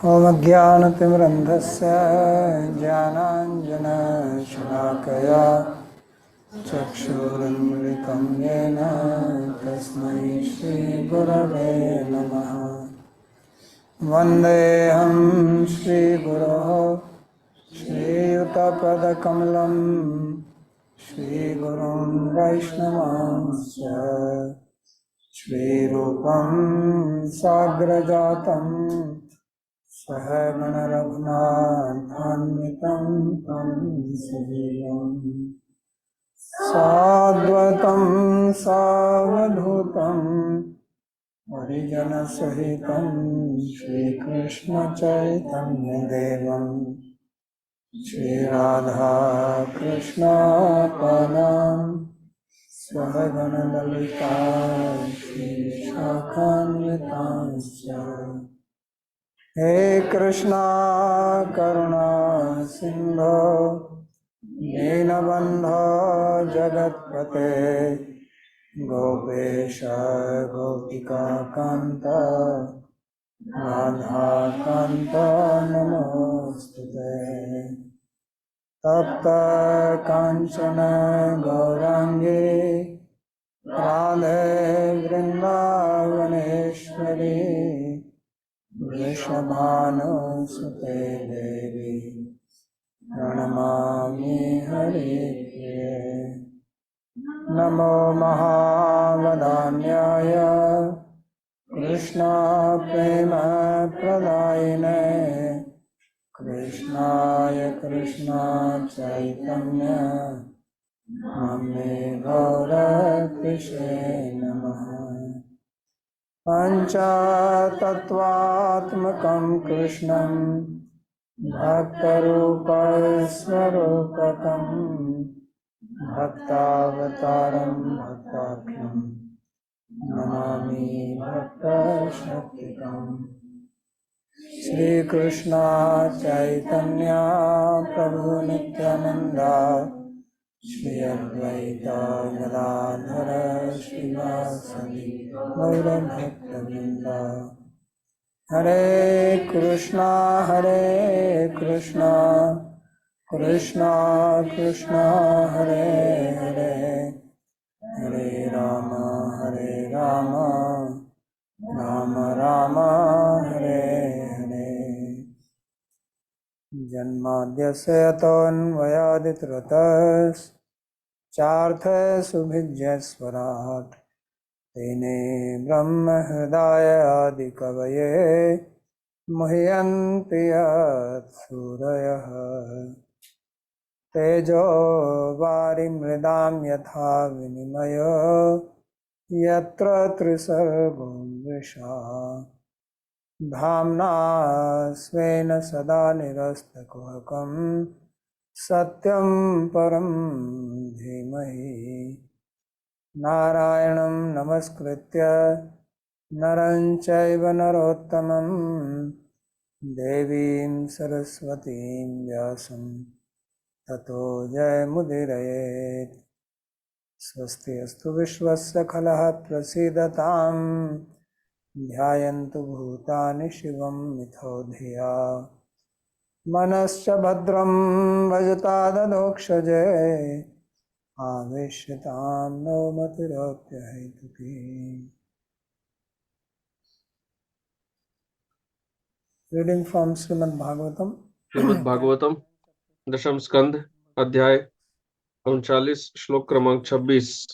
ओमज्ञानतिमिरन्धस्य ज्ञानाञ्जनशलाकया चक्षुरुन्मिलितं येन तस्मै श्रीगुरवे नमः। वन्देऽहं श्रीगुरोः श्रीयुतपदकमलं श्रीगुरुं वैष्णवांश्च श्रीरूपं साग्रजातं सहगणरघुनाथान्वितं तं सजीवम् साद्वतं सावधूतं हरिजनसहितं श्रीकृष्णचैतन्यदेवं श्रीराधाकृष्णपादान् सहगणललिता श्रीशाखान्वितांश्च। हे कृष्णा करुणा सिन्धो दीनबन्धो जगत्पते गोपेश गोपिकान्त राधाकान्त नमोस्तुते। तप्त काञ्चन गौराङ्गी राधे वृन्दावनेश्वरी वृषभानुसुते देवी प्रणमामि हरिप्रिये। नमो महावदान्याय कृष्णप्रेमप्रदायिने कृष्णाय कृष्णा चैतन्य नाम्ने गौरकृष्णे नमः। पञ्चतत्त्वात्मकं कृष्णं भक्तरूपस्वरूपकं भक्तावतारं भक्ताख्यं नमामि भक्तशक्तिकम्। श्रीकृष्ण चैतन्य प्रभु नित्यानंद श्री अद्वैत गदाधर श्रीवासदि गौरभक्तवृंद। हरे कृष्णा कृष्णा कृष्णा हरे हरे हरे राम राम राम हरे हरे। जन्माद्यस्य यतोऽन्वयादितरतश्चार्थसुभिज्ञस्वराट् तेने ब्रह्महृदाय आदिकवये मुह्यन्ति यत्सूरयः। तेजो वारिमृदां यथा विनिमयो यत्र त्रिसर्गो मृषा धाम्ना स्वेन सदा निरस्तकुहकं सत्यं परं धीमहि। नारायणं नमस्कृत्य नरं चैव नरोत्तमं देवीं सरस्वतीं व्यासं ततो जयमुदीरयेत्। स्वस्ति अस्तु विश्वस्य खलः प्रसीदतां ध्यायन्तु भूतानि शिवं मिथो धिया मनश्च भद्रं भजता ददोक्षजे आवेश्यतां नो मतिरोप्यहैतुकी। रीडिंग फ्रॉम श्रीमद् भागवतम दशम स्कंद अध्याय 39 श्लोक क्रमांक 26।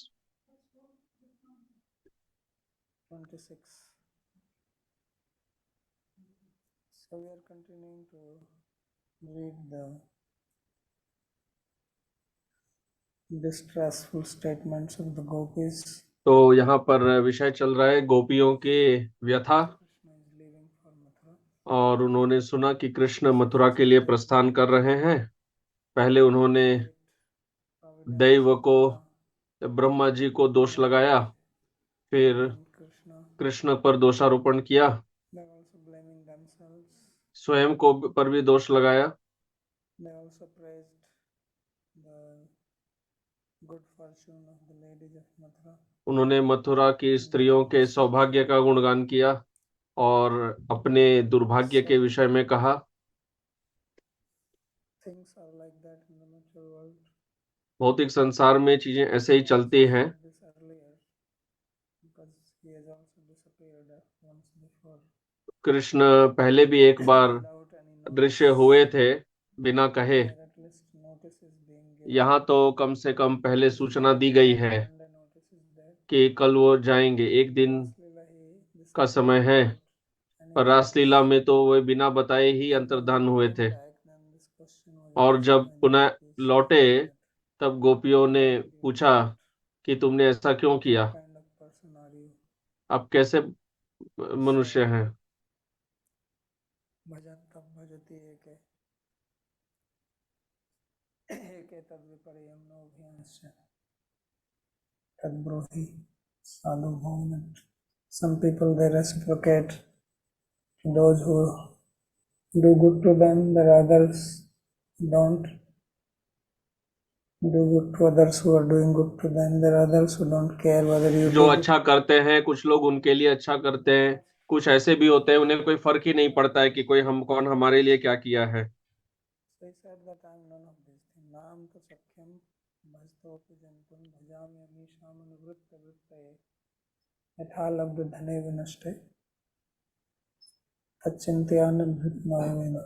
26. So we are continuing to read the distressful statements of the gopis. तो यहाँ पर विषय चल रहा है गोपियों के व्यथा, और उन्होंने सुना कि कृष्ण मथुरा के लिए प्रस्थान कर रहे हैं। पहले उन्होंने दैव को, ब्रह्मा जी को दोष लगाया, फिर कृष्ण पर दोषारोपण किया, स्वयं को पर भी दोष लगाया। उन्होंने मथुरा की स्त्रियों के सौभाग्य का गुणगान किया। और अपने दुर्भाग्य के विषय में कहा। things are like that in the material world. भौतिक संसार में चीजें ऐसे ही Krishna चलती also हैं। said this earlier because he has also disappeared once before Krishna पहले भी एक बार without any notice. दृश्य हुए थे बिना कहे। Here at least notice is being given. यहाँ तो कम से कम पहले सूचना दी गई है And the notice is there. कि कल वो जाएंगे, एक दिन Last Leela he का disappeared समय है। without any पर notice. रासलीला में तो वे बिना बताए ही So when अंतर्धान he हुए came थे, back, then this question was और asked जब by the पुनः gopis लौटे that तब गोपियों ने why did you do पूछा that? कि तुमने ऐसा क्यों किया, What kind of person are you? आप कैसे मनुष्य So हैं। भजन तब भजती एके तद विपर्ययं नोभ्यांश्च तद्ब्रूहि साधु भवनं. Some people they reciprocate to those who do good to them, there are others who don't do good to others who are doing good to them, there are others who don't care whether you जो do good. अच्छा करते हैं कुछ लोग उनके लिए अच्छा करते हैं, कुछ ऐसे भी होते हैं उन्हें कोई फर्क ही नहीं पड़ता है कि कोई हम कौन हमारे लिए क्या किया है। So he said that I am none of these things. Naam to sakyam bhastopi jantum bhajami amisham anuvritta vrittaye yatha labdha dhane vinashte tachintayana bhritmayavena.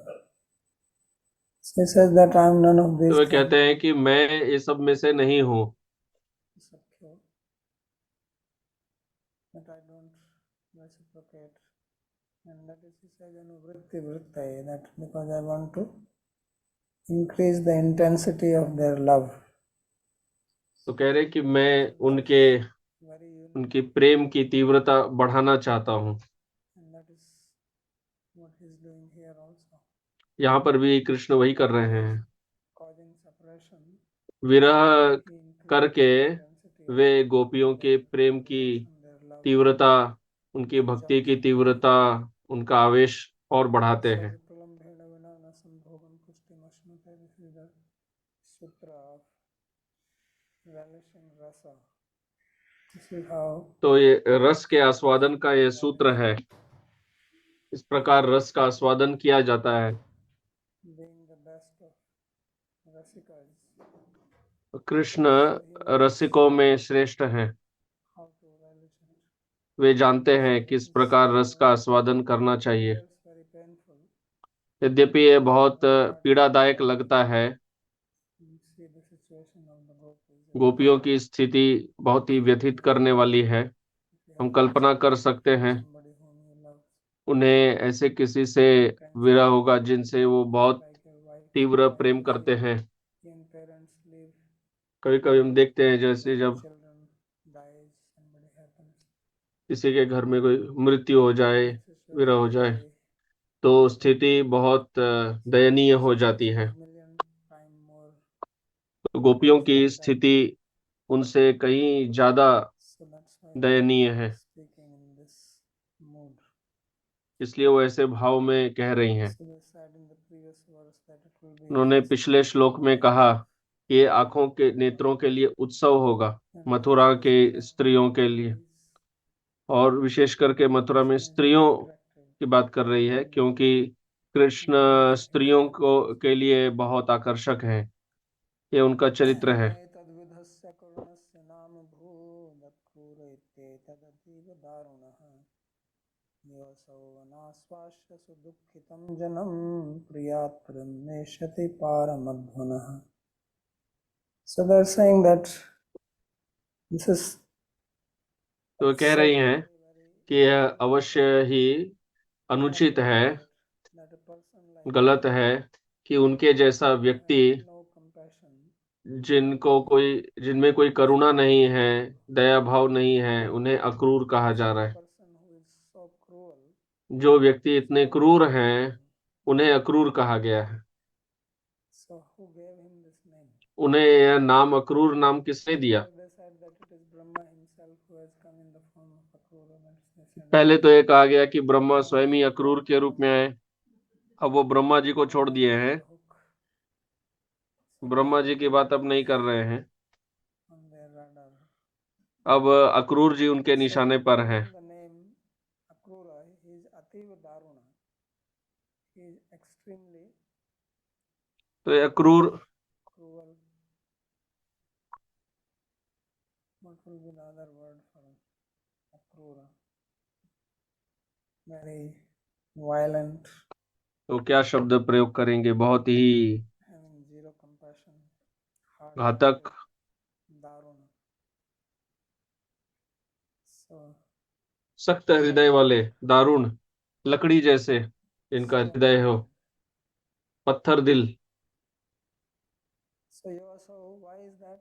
So he says that I am none of तो these way things. कहते हैं कि मैं ये सब में से नहीं हूँ। Sakya, that I don't reciprocate. And that is he says anuvritti vrittaye, that because I want to increase the intensity of their love. तो कह रहे कि मैं उनके Very unique. उनकी प्रेम की तीव्रता बढ़ाना चाहता हूँ। And that is what he is doing here also. यहाँ पर भी कृष्ण वही कर रहे हैं। Causing separation, विरह he increases करके the intensity of वे गोपियों के their प्रेम की devotion, their love. तीव्रता, उनकी भक्ति की तीव्रता, उनका आवेश और बढ़ाते हैं। Savipulam bheda vina na sambhogam pushtim ashnute. This is the sutra of relishing rasa. This is how तो ये रस के आस्वादन का ये सूत्र है। इस प्रकार रस का आस्वादन किया जाता है। being the best of rasikas, Krishna रसिकों में श्रेष्ठ हैं। how to relish it. वे जानते हैं This किस is प्रकार रस का आस्वादन करना चाहिए। appears very painful. यद्यपि ये बहुत पीड़ादायक लगता है। You see the situation of the gopis. गोपियों की स्थिति बहुत ही व्यथित करने वाली है। हम कल्पना कर सकते हैं Somebody whom you love, उन्हें ऐसे किसी से विरह होगा जिनसे वो बहुत like your wife, तीव्र like प्रेम your करते हैं। young parents leave, कभी कभी हम देखते हैं जैसे when जब children dies, somebody happens. किसी के घर में कोई मृत्यु हो जाए, विरह हो जाए, तो स्थिति बहुत दयनीय हो जाती है। Million time more. तो गोपियों की स्थिति उनसे कहीं ज्यादा So that's why दयनीय है, speaking in this mood. इसलिए वो ऐसे भाव में कह रही हैं। So they said in the previous verse that it will be उन्होंने पिछले श्लोक में कहा कि ये आंखों के नेत्रों के लिए उत्सव होगा मथुरा के स्त्रियों के लिए, और विशेष करके मथुरा में स्त्रियों की बात कर रही है क्योंकि कृष्ण स्त्रियों को के लिए बहुत आकर्षक है। ये उनका चरित्र है। तद्विधस्य करुणस्य नाम भूदक्रूर इत्येतदतीव दारुणः योऽसौ वनाश्वास्य सुदुःखितं जनं प्रियात् प्रियं नेष्यति पारमध्वनः. So they're saying that this is तो कह रही हैं कि यह अवश्य ही अनुचित है, that a person like गलत है कि उनके जैसा व्यक्ति no compassion, जिनमें कोई करुणा नहीं है, दया भाव नहीं है, उन्हें अक्रूर कहा जा रहा है। person who is so cruel, जो व्यक्ति इतने क्रूर हैं उन्हें अक्रूर कहा गया है। so who gave him this name? उन्हें यह नाम अक्रूर नाम किसने दिया? They said that it is Brahma himself who has come in the form of Akrura. पहले तो ये कहा गया कि ब्रह्मा स्वयं ही अक्रूर के रूप में आए। अब वो ब्रह्मा जी को छोड़ दिए हैं, ब्रह्मा जी की बात अब नहीं कर रहे हैं, on their radar. अब अक्रूर जी उनके निशाने पर हैं। The name Akrura is he is extremely तो यह क्रूर, cruel. What will be the other word for akrura? Very violent, तो क्या शब्द प्रयोग करेंगे? बहुत ही having zero compassion, घातक, daruna. So, सख्त हृदय वाले, दारुण, लकड़ी जैसे इनका so हृदय हो, पत्थर दिल। So you also, why is that?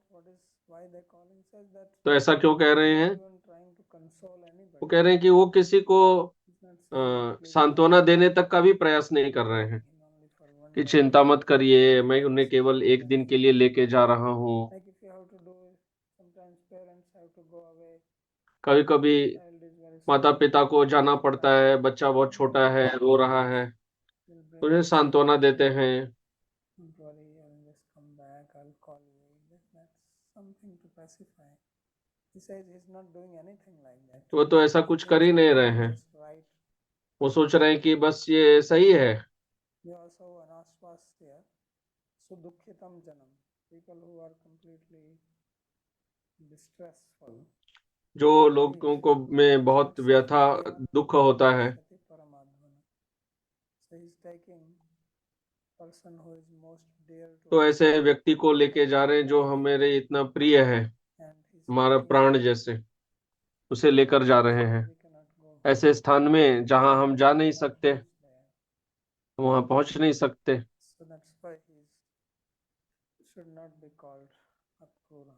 Why they calling says that तो ऐसा क्यों कह रहे he's हैं? not even trying to console वो anybody. कह रहे हैं कि वो किसी को He's not saying that please सांत्वना देने तक का भी प्रयास नहीं कर रहे हैं him only for one कि day. चिंता मत करिए, मैं उन्हें केवल एक दिन के लिए लेके जा रहा हूँ। Like if you have to do, sometimes parents have to go away. कभी कभी Child is very माता small. पिता को जाना पड़ता है, बच्चा बहुत छोटा है, रो रहा है, Will तो bring उन्हें this. सांत्वना देते हैं। Don't worry, I'll just come back. I'll call you. That's something to pacify. He says he's not doing anything like that. वो तो ऐसा कुछ कर ही नहीं रहे हैं, Just right. वो सोच रहे हैं कि बस ये सही है। We also anaswasya sudukhitam janam. People who are completely distressful. जो लोगों को में बहुत व्यथा, दुख होता है, Sati paramadhana. So he's taking person who is most dear to तो us ऐसे व्यक्ति को लेके जा रहे हैं जो हमारे इतना प्रिय है, and he's हमारा taking प्राण जैसे, उसे लेकर जा रहे हैं we cannot go. ऐसे स्थान में जहां हम जा नहीं सकते, He's there. वहां पहुंच नहीं सकते। So that's why he should not be called akrura.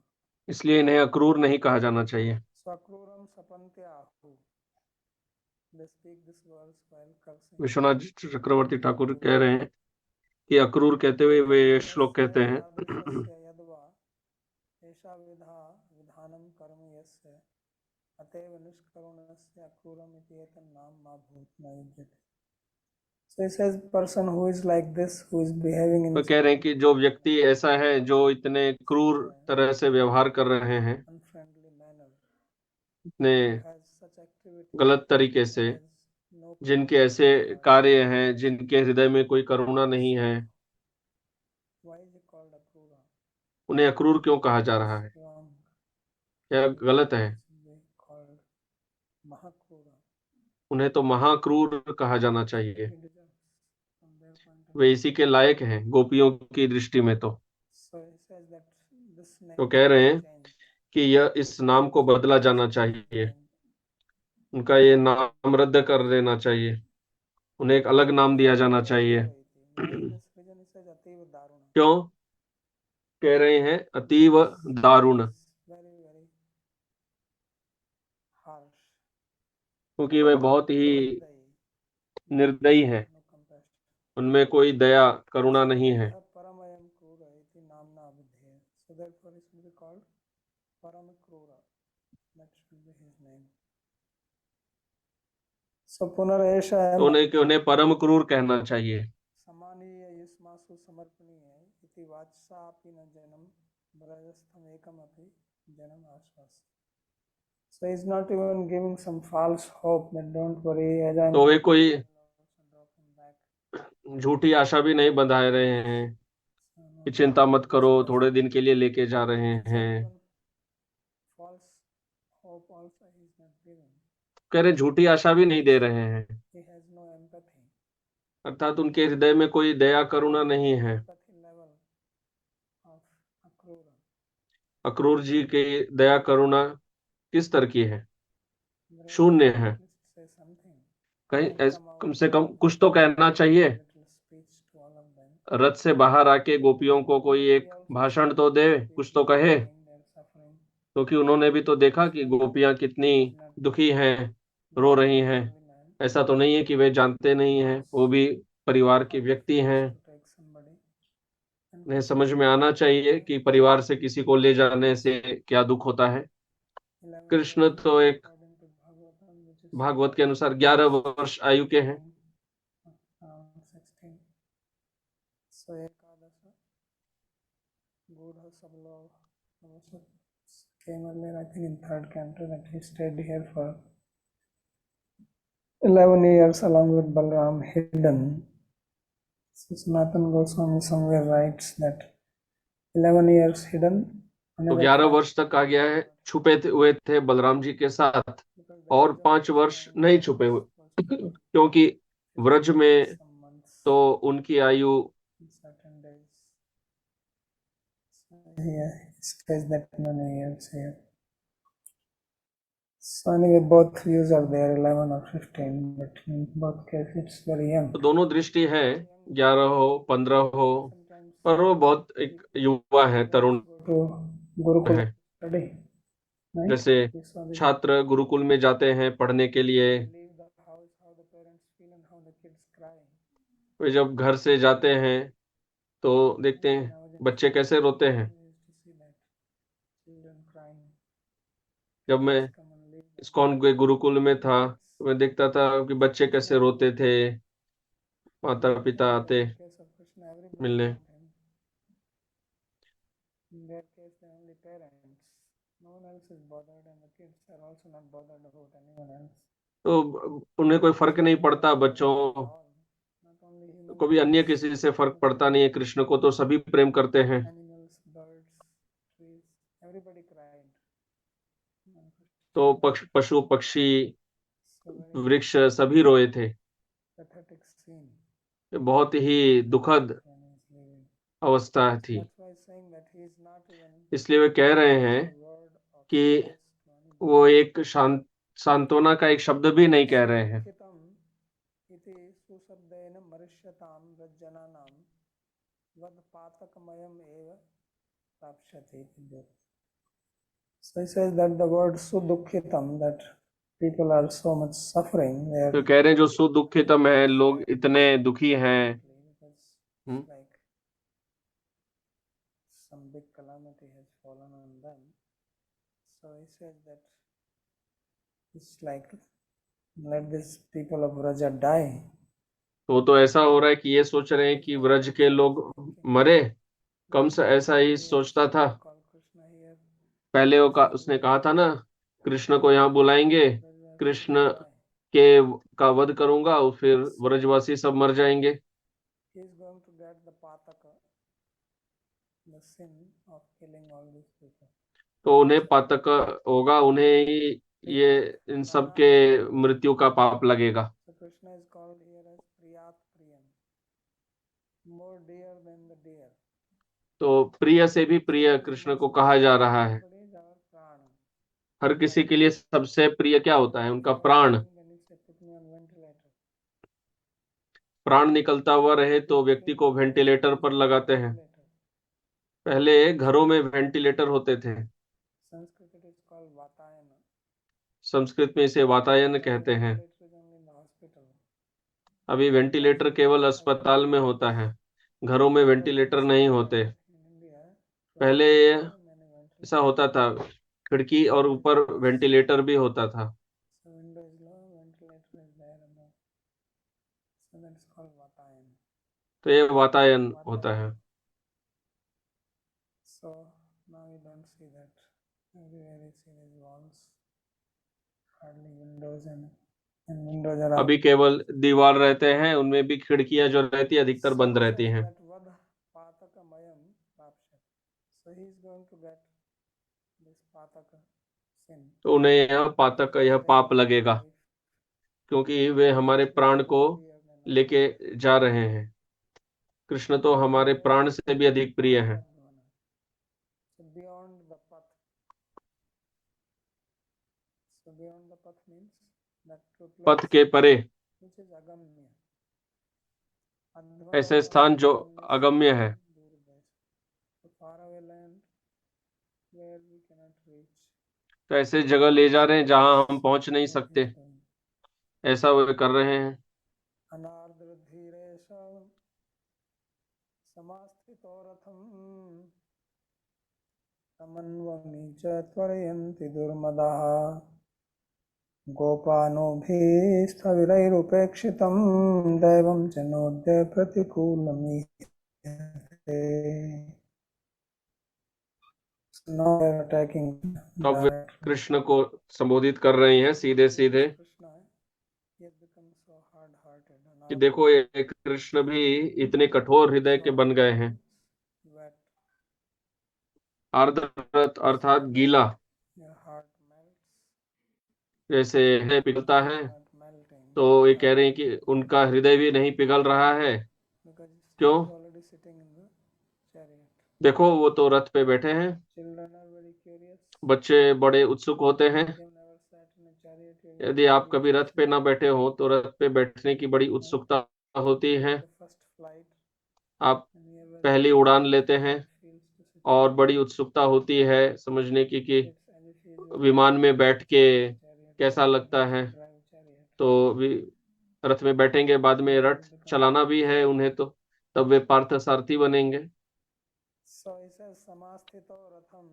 इसलिए इन्हें अक्रूर नहीं कहा जाना चाहिए। So akruram sapante ahu. They speak this verse while cursing. Vishwanath चक्रवर्ती ठाकुर कह रहे हैं कि अक्रूर कहते हुए वे ये श्लोक कहते हैं, तादृशस्य यद्वा एषा विधानं कर्म यस्य अतएव निष्करुणस्य अक्रूरम् इति एतन्नाम मा भूत न युज्यते. So he says person who is like this, who is behaving in तो कह रहे हैं कि जो व्यक्ति ऐसा है, जो इतने क्रूर तरह से व्यवहार कर रहे हैं, unfriendly manner, इतने has such activity, गलत तरीके से, has no जिनके ऐसे कार्य हैं, जिनके हृदय में कोई करुणा नहीं है, why is he called akrura? उन्हें अक्रूर क्यों कहा जा रहा है? Wrong. क्या गलत है? They called mahakrura. उन्हें तो महाक्रूर कहा जाना चाहिए। He deserves from their point of वे इसी के लायक हैं गोपियों की दृष्टि में। तो So he says that this name तो कह रहे हैं change. कि यह इस नाम को बदला जाना चाहिए, उनका ये नाम रद्द कर देना चाहिए, उन्हें एक अलग नाम दिया जाना चाहिए। क्यों कह रहे हैं अतीव दारुण? क्योंकि वे बहुत ही निर्दयी हैं, उनमें कोई दया करुणा नहीं है। तो उन्हें परम क्रूर कहना चाहिए। So he's not even giving some false hope that don't worry, as I'm तो वे कोई झूठी आशा भी नहीं बंधाए रहे हैं कि चिंता मत करो, थोड़े दिन के लिए लेके जा रहे हैं। कह रहे झूठी आशा भी नहीं दे रहे हैं, अर्थात उनके हृदय में कोई दया करुणा नहीं है। अक्रूर जी की दया करुणा किस तरह की है? शून्य है। कहीं कम से कम कुछ तो कहना चाहिए। रथ से बाहर आके गोपियों को कोई एक भाषण तो दे, कुछ तो कहे, क्योंकि उन्होंने भी तो देखा कि गोपियां कितनी दुखी हैं, रो रही हैं। ऐसा तो नहीं है कि वे जानते नहीं हैं, वो भी परिवार के व्यक्ति हैं। उन्हें समझ में आना चाहिए कि परिवार से किसी को ले जाने से क्या दुख होता है। कृष्ण तो एक भागवत के अनुसार 11 वर्ष आयु के हैं। Came earlier, I think in third canto, that he stayed here for 11 years along with Balram, hidden. So Sanatana Goswami somewhere writes that 11 years hidden. तो 11 वर्ष तक आ गया है छुपे हुए थे बलराम जी के साथ, और 5 वर्ष नहीं छुपे हुए क्योंकि व्रज में तो उनकी आयु So anyway, both views are there, 11 or 15, but in both cases it's very young. तो दोनों दृष्टि है, 11 हो 15 हो, पर वो बहुत एक युवा है, तरुण To Gurukul है। study, right? जैसे छात्र गुरुकुल में जाते हैं पढ़ने के लिए, Leave the house, how the parents feel and how the kids cry. वे जब घर से जाते हैं तो देखते हैं बच्चे कैसे रोते हैं। We used to see that children crying. जब मैं Come and leave the ISKCON के गुरुकुल में था तो मैं देखता था कि बच्चे कैसे रोते थे, माता पिता आते case of Krishna, everybody मिलने। loved him. In their case, the only parents. No one else is bothered, and the kids are also not bothered about anyone else. तो उन्हें कोई फर्क नहीं पड़ता, बच्चों Not only human को भी अन्य किसी से फर्क पड़ता नहीं है, कृष्ण को तो सभी प्रेम करते हैं। animals, birds, trees, everybody cried. तो पशु पक्षी So very वृक्ष सभी रोए थे। pathetic scene ये बहुत ही दुखद when he is leaving. अवस्था थी। That's why saying that he is not even इसलिए वे कह रहे हैं a word of कि solace to anybody. वो एक सांत्वना का एक शब्द भी नहीं कह रहे हैं। सुदुःखितम् इति सुशब्देन मनुष्यतां रज्जनानां वद पातकमयम् एव प्राप्स्यति इति. So he says that the word sudukhitam, that people are so much suffering, they are तो कह रहे हैं जो सुदुखितम है, लोग इतने दुखी हैं। because like some big calamity has fallen on them. So he says that it's like let these people of Vraja die. तो ऐसा हो रहा है कि ये सोच रहे हैं कि व्रज के लोग मरे। कंस ऐसा ही सोचता था। Call Krishna here. पहले उसने कहा था ना, कृष्ण को यहाँ बुलाएंगे, कृष्ण के का वध करूंगा, फिर व्रजवासी सब मर जाएंगे। He is going to get the pataka, the sin of killing all these people. तो उन्हें पातक होगा, उन्हें ही ये इन सब के मृत्यु का पाप लगेगा। So Krishna is called here as Priyat Priyam, more dear than the deer. तो प्रिय से भी प्रिय कृष्ण को कहा जा रहा है। Everybody is our prana. हर किसी के लिए सबसे प्रिय क्या होता है? उनका प्राण। When you say put me on ventilator, प्राण निकलता हुआ रहे तो व्यक्ति को वेंटिलेटर पर लगाते हैं। पहले घरों में वेंटिलेटर होते थे। Sanskrit it is called Vatayana. Sanskrit में इसे वातायन कहते हैं। Ventilator is only in the hospital. अभी वेंटिलेटर केवल अस्पताल में होता है, घरों में वेंटिलेटर नहीं होते। In India, पहले many ventilators. ऐसा होता था, खिड़की और ऊपर वेंटिलेटर भी होता था। So window is low, ventilator is there above. So that is called Vatayana. तो ये वातायन होता है। So now you don't see that. Everywhere you see these walls, hardly windows, and windows are अभी केवल दीवार रहते हैं, उनमें भी खिड़कियां जो रहती है अधिकतर बंद रहती हैं। that vad patakamayam prapshyati. So he is going to get this pataka sin. तो उन्हें यह पातक, यह पाप लगेगा, क्योंकि वे हमारे प्राण को लेके जा रहे हैं। कृष्ण तो हमारे प्राण से भी अधिक प्रिय है। So beyond the path. So beyond the path means that पथ के परे, which is agamya. ऐसे स्थान जो अगम्य है। So far away land where we cannot reach. तो ऐसे जगह ले जा रहे हैं जहां हम पहुंच नहीं सकते, ऐसा वे कर रहे हैं। अनार्द्र धीरेश समास्थितो रथम तमन्वमी च त्वरयन्ति दुर्मदाः गोपानोभिस्थविरैरुपेक्षितं दैवं च नोद्य प्रतिकूलमीयते. Now they are attacking. तो अब वे कृष्ण को संबोधित कर रहे हैं सीधे सीधे। Krishna, he has become so hard-hearted, कि देखो ये कृष्ण भी इतने कठोर हृदय के बन गए हैं। wet, आर्द्रत अर्थात गीला, your heart melts. जैसे हृदय पिघलता है, It's not melting. तो ये कह रहे हैं कि उनका हृदय भी नहीं पिघल रहा है। Because he क्यों? is already sitting in the chariot. देखो वो तो रथ पे बैठे हैं। Children are very curious. बच्चे बड़े उत्सुक होते हैं। If you have never sat in a chariot, you're यदि आप very कभी रथ पे interested. ना बैठे हो तो रथ पे बैठने की बड़ी उत्सुकता होती है। The first flight, आप and we are very पहली उड़ान लेते हैं how it feels to sit in और बड़ी उत्सुकता होती है समझने की कि it's as if he is your विमान में बैठ के chariot कैसा and लगता he है। has to drive chariot. तो रथ में बैठेंगे, बाद में रथ चलाना भी है उन्हें, तो तब वे पार्थ सारथी बनेंगे। So he says samasthito ratham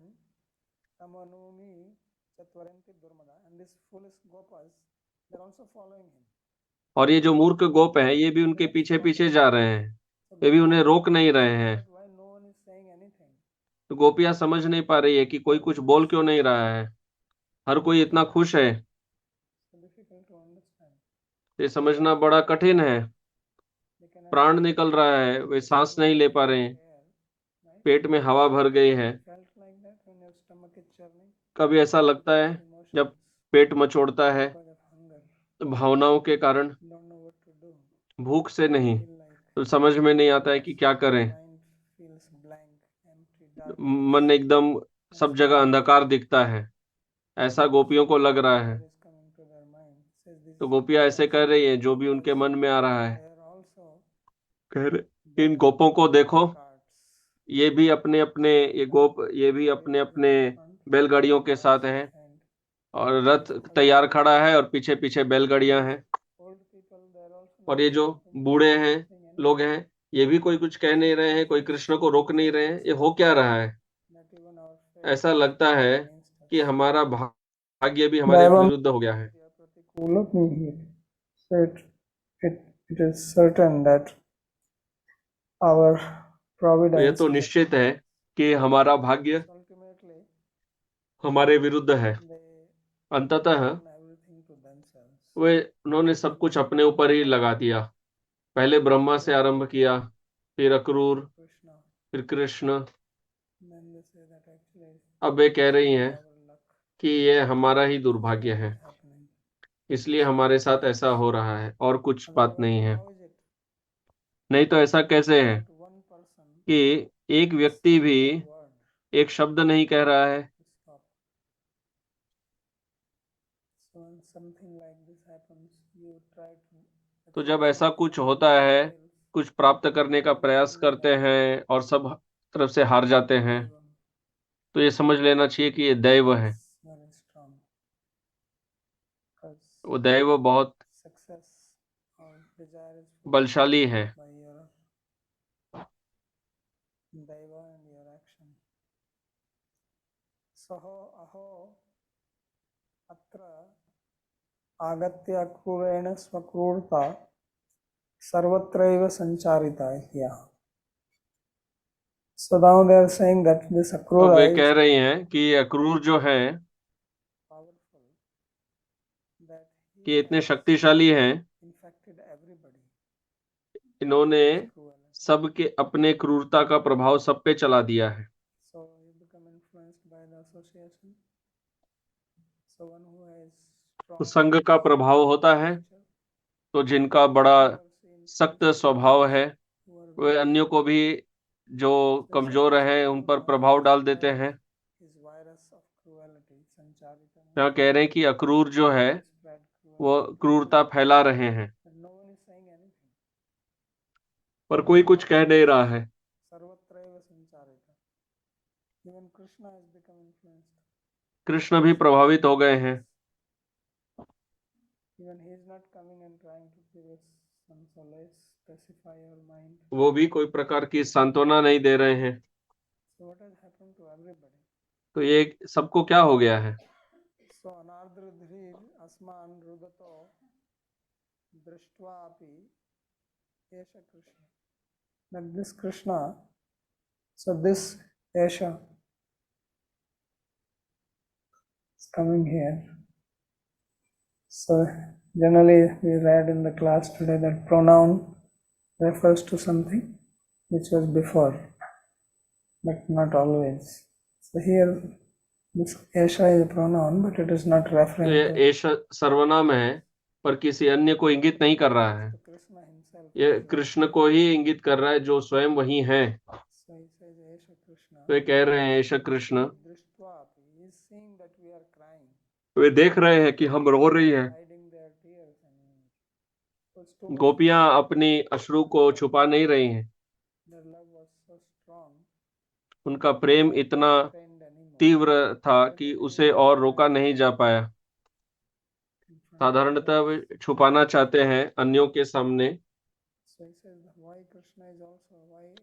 tamanuni chatvaranti durmada, and these foolish gopas, they're also following him. और ये जो मूर्ख गोप हैं ये भी उनके पीछे पीछे जा रहे हैं, So वे भी gopies उन्हें are रोक नहीं रहे confused हैं। that why no one is saying anything. तो गोपियां समझ नहीं पा रही है कि कोई कुछ बोल क्यों नहीं रहा है, हर कोई इतना खुश है। So difficult to understand. ये समझना बड़ा कठिन है। They cannot प्राण निकल रहा है, वे सांस नहीं ले पा रहे हैं, air, right? पेट में हवा भर गई है। You felt like that when your stomach is churning कभी ऐसा लगता है जब पेट मचोड़ता है because of hunger. तो भावनाओं के कारण, You don't know what to do. भूख से नहीं, Feel like तो समझ में नहीं आता है कि क्या करें। mind feels blank, empty, dark. मन एकदम सब जगह अंधकार दिखता है, ऐसा गोपियों को लग रहा है। Is coming to their mind. Says these तो गोपियां ऐसे कर रही हैं जो भी उनके मन में आ रहा है। they are also कह रहे इन गोपों को देखो, carts. ये भी अपने अपने, ये गोप ये भी अपने अपने बैलगाड़ियों के साथ हैं, And और रथ तैयार खड़ा है और पीछे पीछे बैलगाड़ियां हैं। old people, they are also और ये जो बूढ़े हैं लोग हैं ये भी कोई कुछ कह नहीं रहे हैं, कोई कृष्ण को रोक नहीं रहे हैं। ये हो क्या रहा है? not even our ऐसा लगता है against us. कि हमारा भाग्य भी हमारे विरुद्ध हो गया है। So it is certain that our तो ये providence तो निश्चित है कि हमारा भाग्य ultimately हमारे विरुद्ध है। they अंततः turn everything to themselves. उन्होंने सब कुछ अपने ऊपर ही लगा दिया। पहले ब्रह्मा से आरंभ किया, फिर अक्रूर, Krishna, फिर Krishna. then they say that actually अब वे कह रही हैं our luck कि ये हमारा ही दुर्भाग्य है, happening. इसलिए हमारे साथ ऐसा हो रहा है, और कुछ बात नहीं है। How is it नहीं तो ऐसा कैसे है that one person कि एक व्यक्ति भी word एक शब्द नहीं कह रहा है। to stop? So when something like this happens, you try to तो जब ऐसा कुछ होता है, कुछ प्राप्त करने का प्रयास करते हैं और सब तरफ से हार जाते हैं, तो ये समझ लेना चाहिए कि ये दैव है। very strong. Because वो दैव बहुत success or desire is बलशाली है। by your daiva and your action. Saho aho atra agatya krurena svakrurta sarvatraiva sancharita ityah. So now they are saying that this अब akrura वे is कह रही हैं कि अक्रूर जो है powerful, that कि he इतने has शक्तिशाली हैं, infected everybody. इन्होंने Cruelty. सबके अपने क्रूरता का प्रभाव सब पे चला दिया है। So you become influenced by the association. So one who has तो strong संघ का प्रभाव होता है, nature, तो जिनका बड़ा you are seen सख्त स्वभाव है who are वे अन्यों को भी जो कमजोर है उन पर प्रभाव डाल देते हैं। his virus of cruelty, sancharita, यहाँ कह रहे हैं कि अक्रूर जो है spread वो cruelty. क्रूरता फैला रहे हैं, But no one is saying anything. पर कोई कुछ कह नहीं रहा है। Sarvatraiva sancharita. Even Krishna has become influenced. Krishna भी प्रभावित हो गए हैं। Even he is not coming and trying to give us some solace, pacify our mind. वो भी कोई प्रकार की सांत्वना नहीं दे रहे हैं। So what has happened to everybody? तो ये सबको क्या हो गया है? So anardra dhrir asman rudato drishtva api esha Krishna. That this Krishna, so this esha is coming here. So generally we read in the class today that pronoun refers to something which was before, but not always. So here this Esha is a pronoun, but it is not referring ये to एष सर्वनाम है, पर किसी अन्य को इंगित नहीं कर रहा है, to Krishna himself. ये कृष्ण को ही इंगित कर रहा है जो स्वयं वही है। So he says Esha Krishna. वे कह रहे हैं ऐसा Krishna, Drishtvapi, he is seeing that we are crying, वे देख रहे हैं कि हम रो रही हैं। hiding their tears, and it's too much. गोपियां अपनी अश्रु को छुपा नहीं रही हैं, Their love was so strong, उनका प्रेम इतना trained anymore. तीव्र था कि उसे और रोका नहीं जा पाया। साधारणतः वे छुपाना चाहते हैं अन्यों के सामने। So he says, why Krishna is also, why he is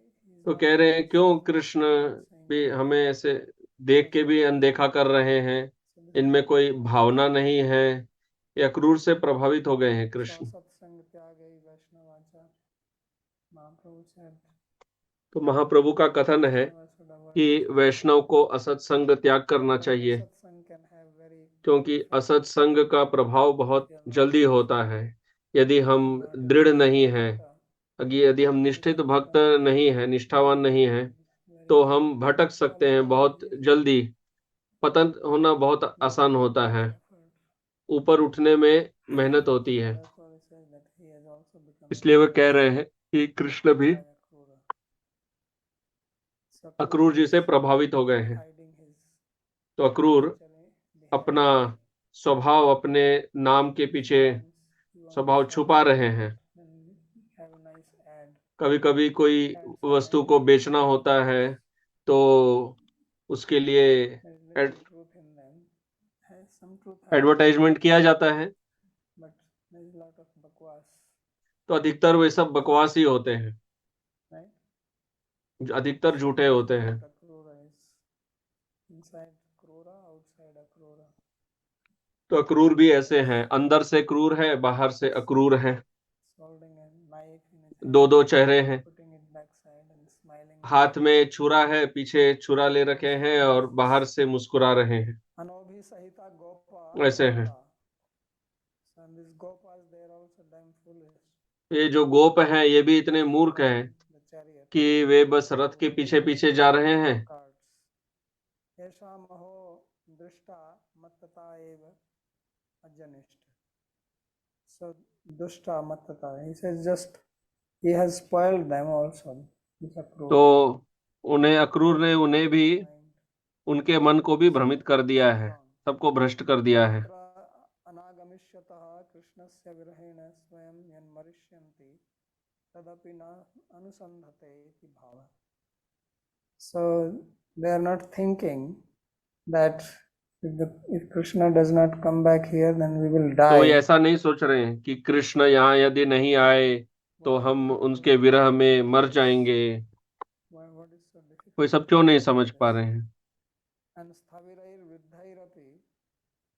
तो not कह रहे हैं क्यों seeing कृष्ण us, saying भी हमें ऐसे देख के भी अनदेखा कर रहे हैं, इनमें कोई भावना नहीं है, या क्रूर से प्रभावित हो गए हैं कृष्ण। सत्संग त्यागे वैष्णवाचार, महाप्रभु said, तो महाप्रभु का कथन है कि वैष्णव को असत्संग त्याग करना चाहिए, सत्संग can have very क्योंकि असत्संग का प्रभाव बहुत जल्दी होता है। यदि हम दृढ़ नहीं हैं, यदि हम निष्ठित भक्त नहीं है, निष्ठावान नहीं है, तो हम भटक सकते हैं बहुत जल्दी। पतन होना बहुत आसान होता है, ऊपर उठने में मेहनत होती है। इसलिए वे कह रहे हैं कि कृष्ण भी अक्रूर जी से प्रभावित हो गए हैं। तो अक्रूर अपना स्वभाव, अपने नाम के पीछे स्वभाव छुपा रहे हैं। कभी कभी कोई वस्तु को बेचना होता है तो उसके लिए एडवर्टाइजमेंट किया जाता है, तो अधिकतर वे सब बकवास ही होते हैं, अधिकतर झूठे होते हैं। तो अक्रूर भी ऐसे हैं, अंदर से क्रूर है, बाहर से अक्रूर है। दो दो चेहरे हैं, हाथ में छुरा है, पीछे छुरा ले रखे हैं और बाहर से मुस्कुरा रहे हैं, ऐसे हैं। ये जो गोप हैं ये भी इतने मूर्ख हैं कि वे बस रथ के पीछे पीछे जा रहे हैं। So dushta mattata, he says just he has spoiled them also. तो उन्हें अक्रूर ने उन्हें भी, उनके मन को भी भ्रमित कर दिया है, सबको भ्रष्ट कर दिया है। अनागमिष्यतः कृष्णस्य विरहेण स्वयं यन्मरिष्यन्ति तदपि न अनुसन्धते इति भावः. So they are not thinking that if Krishna does not come back here then we will die. तो ये ऐसा नहीं सोच रहे हैं कि कृष्ण यहाँ यदि नहीं आए तो हम उनके विरह में मर जाएंगे। कोई सब क्यों नहीं समझ पा रहे हैं।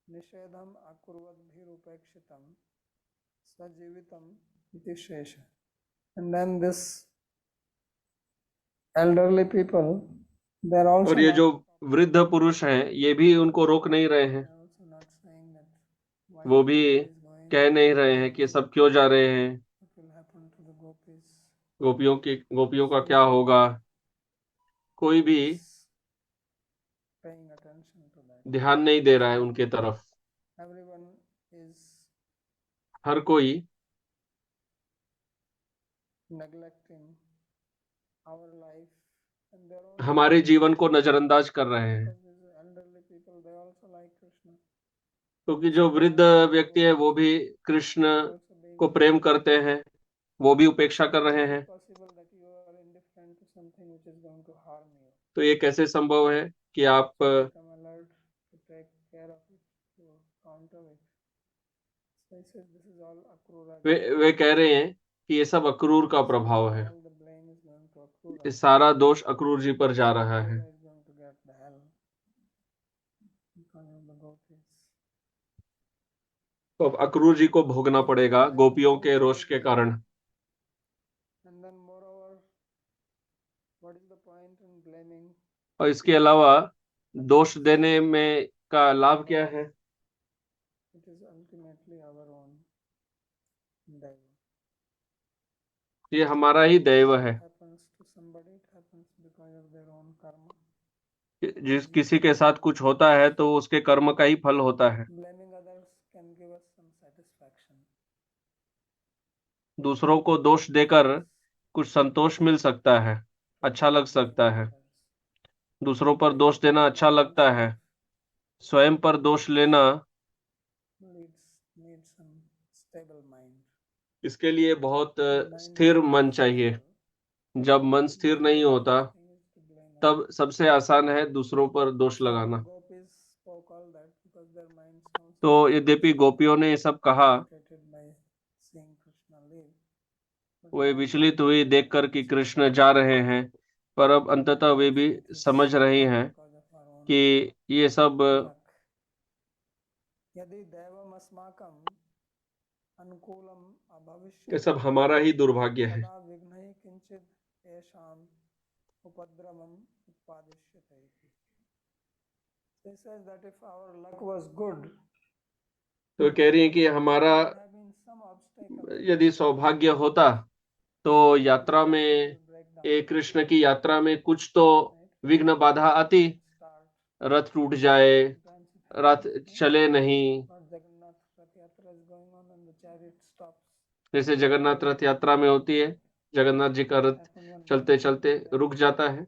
निषेधम अकुर्वद्भिरुपेक्षितम सजीवितम इति शेष. And then this elderly people, they are also, और ये जो वृद्ध पुरुष हैं ये भी उनको रोक नहीं रहे हैं, वो भी कह नहीं रहे हैं कि सब क्यों जा रहे हैं, गोपियों का क्या होगा। कोई भी ध्यान नहीं दे रहा है उनके तरफ। हर कोई हमारे जीवन को नजरअंदाज कर रहे हैं, क्योंकि जो वृद्ध व्यक्ति है वो भी कृष्ण को प्रेम करते हैं, वो भी उपेक्षा कर रहे हैं। तो ये कैसे संभव है कि आप वे कह रहे हैं कि ये सब अक्रूर का प्रभाव है, ये सारा दोष अक्रूर जी पर जा रहा है। तो अब अक्रूर जी को भोगना पड़ेगा गोपियों के रोष के कारण। और इसके अलावा दोष देने में का लाभ क्या है। दैव। ये हमारा ही दैव है। Happens to somebody, it happens because of their own karma. किसी के साथ कुछ होता है तो उसके कर्म का ही फल होता है। Blaming others can give us some satisfaction. दूसरों को दोष देकर कुछ संतोष मिल सकता है, अच्छा लग सकता है। दूसरों पर दोष देना अच्छा लगता है, स्वयं पर दोष लेना Needs some stable mind. इसके लिए बहुत स्थिर मन चाहिए। जब मन स्थिर नहीं होता तब सबसे आसान है दूसरों पर दोष लगाना। तो यद्यपि गोपियों ने ये सब कहा, वे विचलित हुई देखकर कि कृष्ण जा रहे हैं, पर अब अंततः वे भी समझ रही हैं कि ये सब यदि दैवम अस्माकं अनुकूलम ये अभविष्यति सब हमारा ही दुर्भाग्य है। तदा विघ्नैः किंचित् तेषाम् उपद्रवम् उत्पादिष्यते। He says that if our luck was good, तो कह रही है कि हमारा there have been some obstacle यदि सौभाग्य होता तो यात्रा में, ये कृष्ण की यात्रा में कुछ तो विघ्न बाधा आती, start. रथ टूट जाए, Sometimes it रथ happens, चले नहीं। Lord Jagannath Rath Yatra is going on and the chariot stops. जैसे जगन्नाथ रथ यात्रा में होती है, जगन्नाथ जी का रथ चलते चलते रुक जाता है।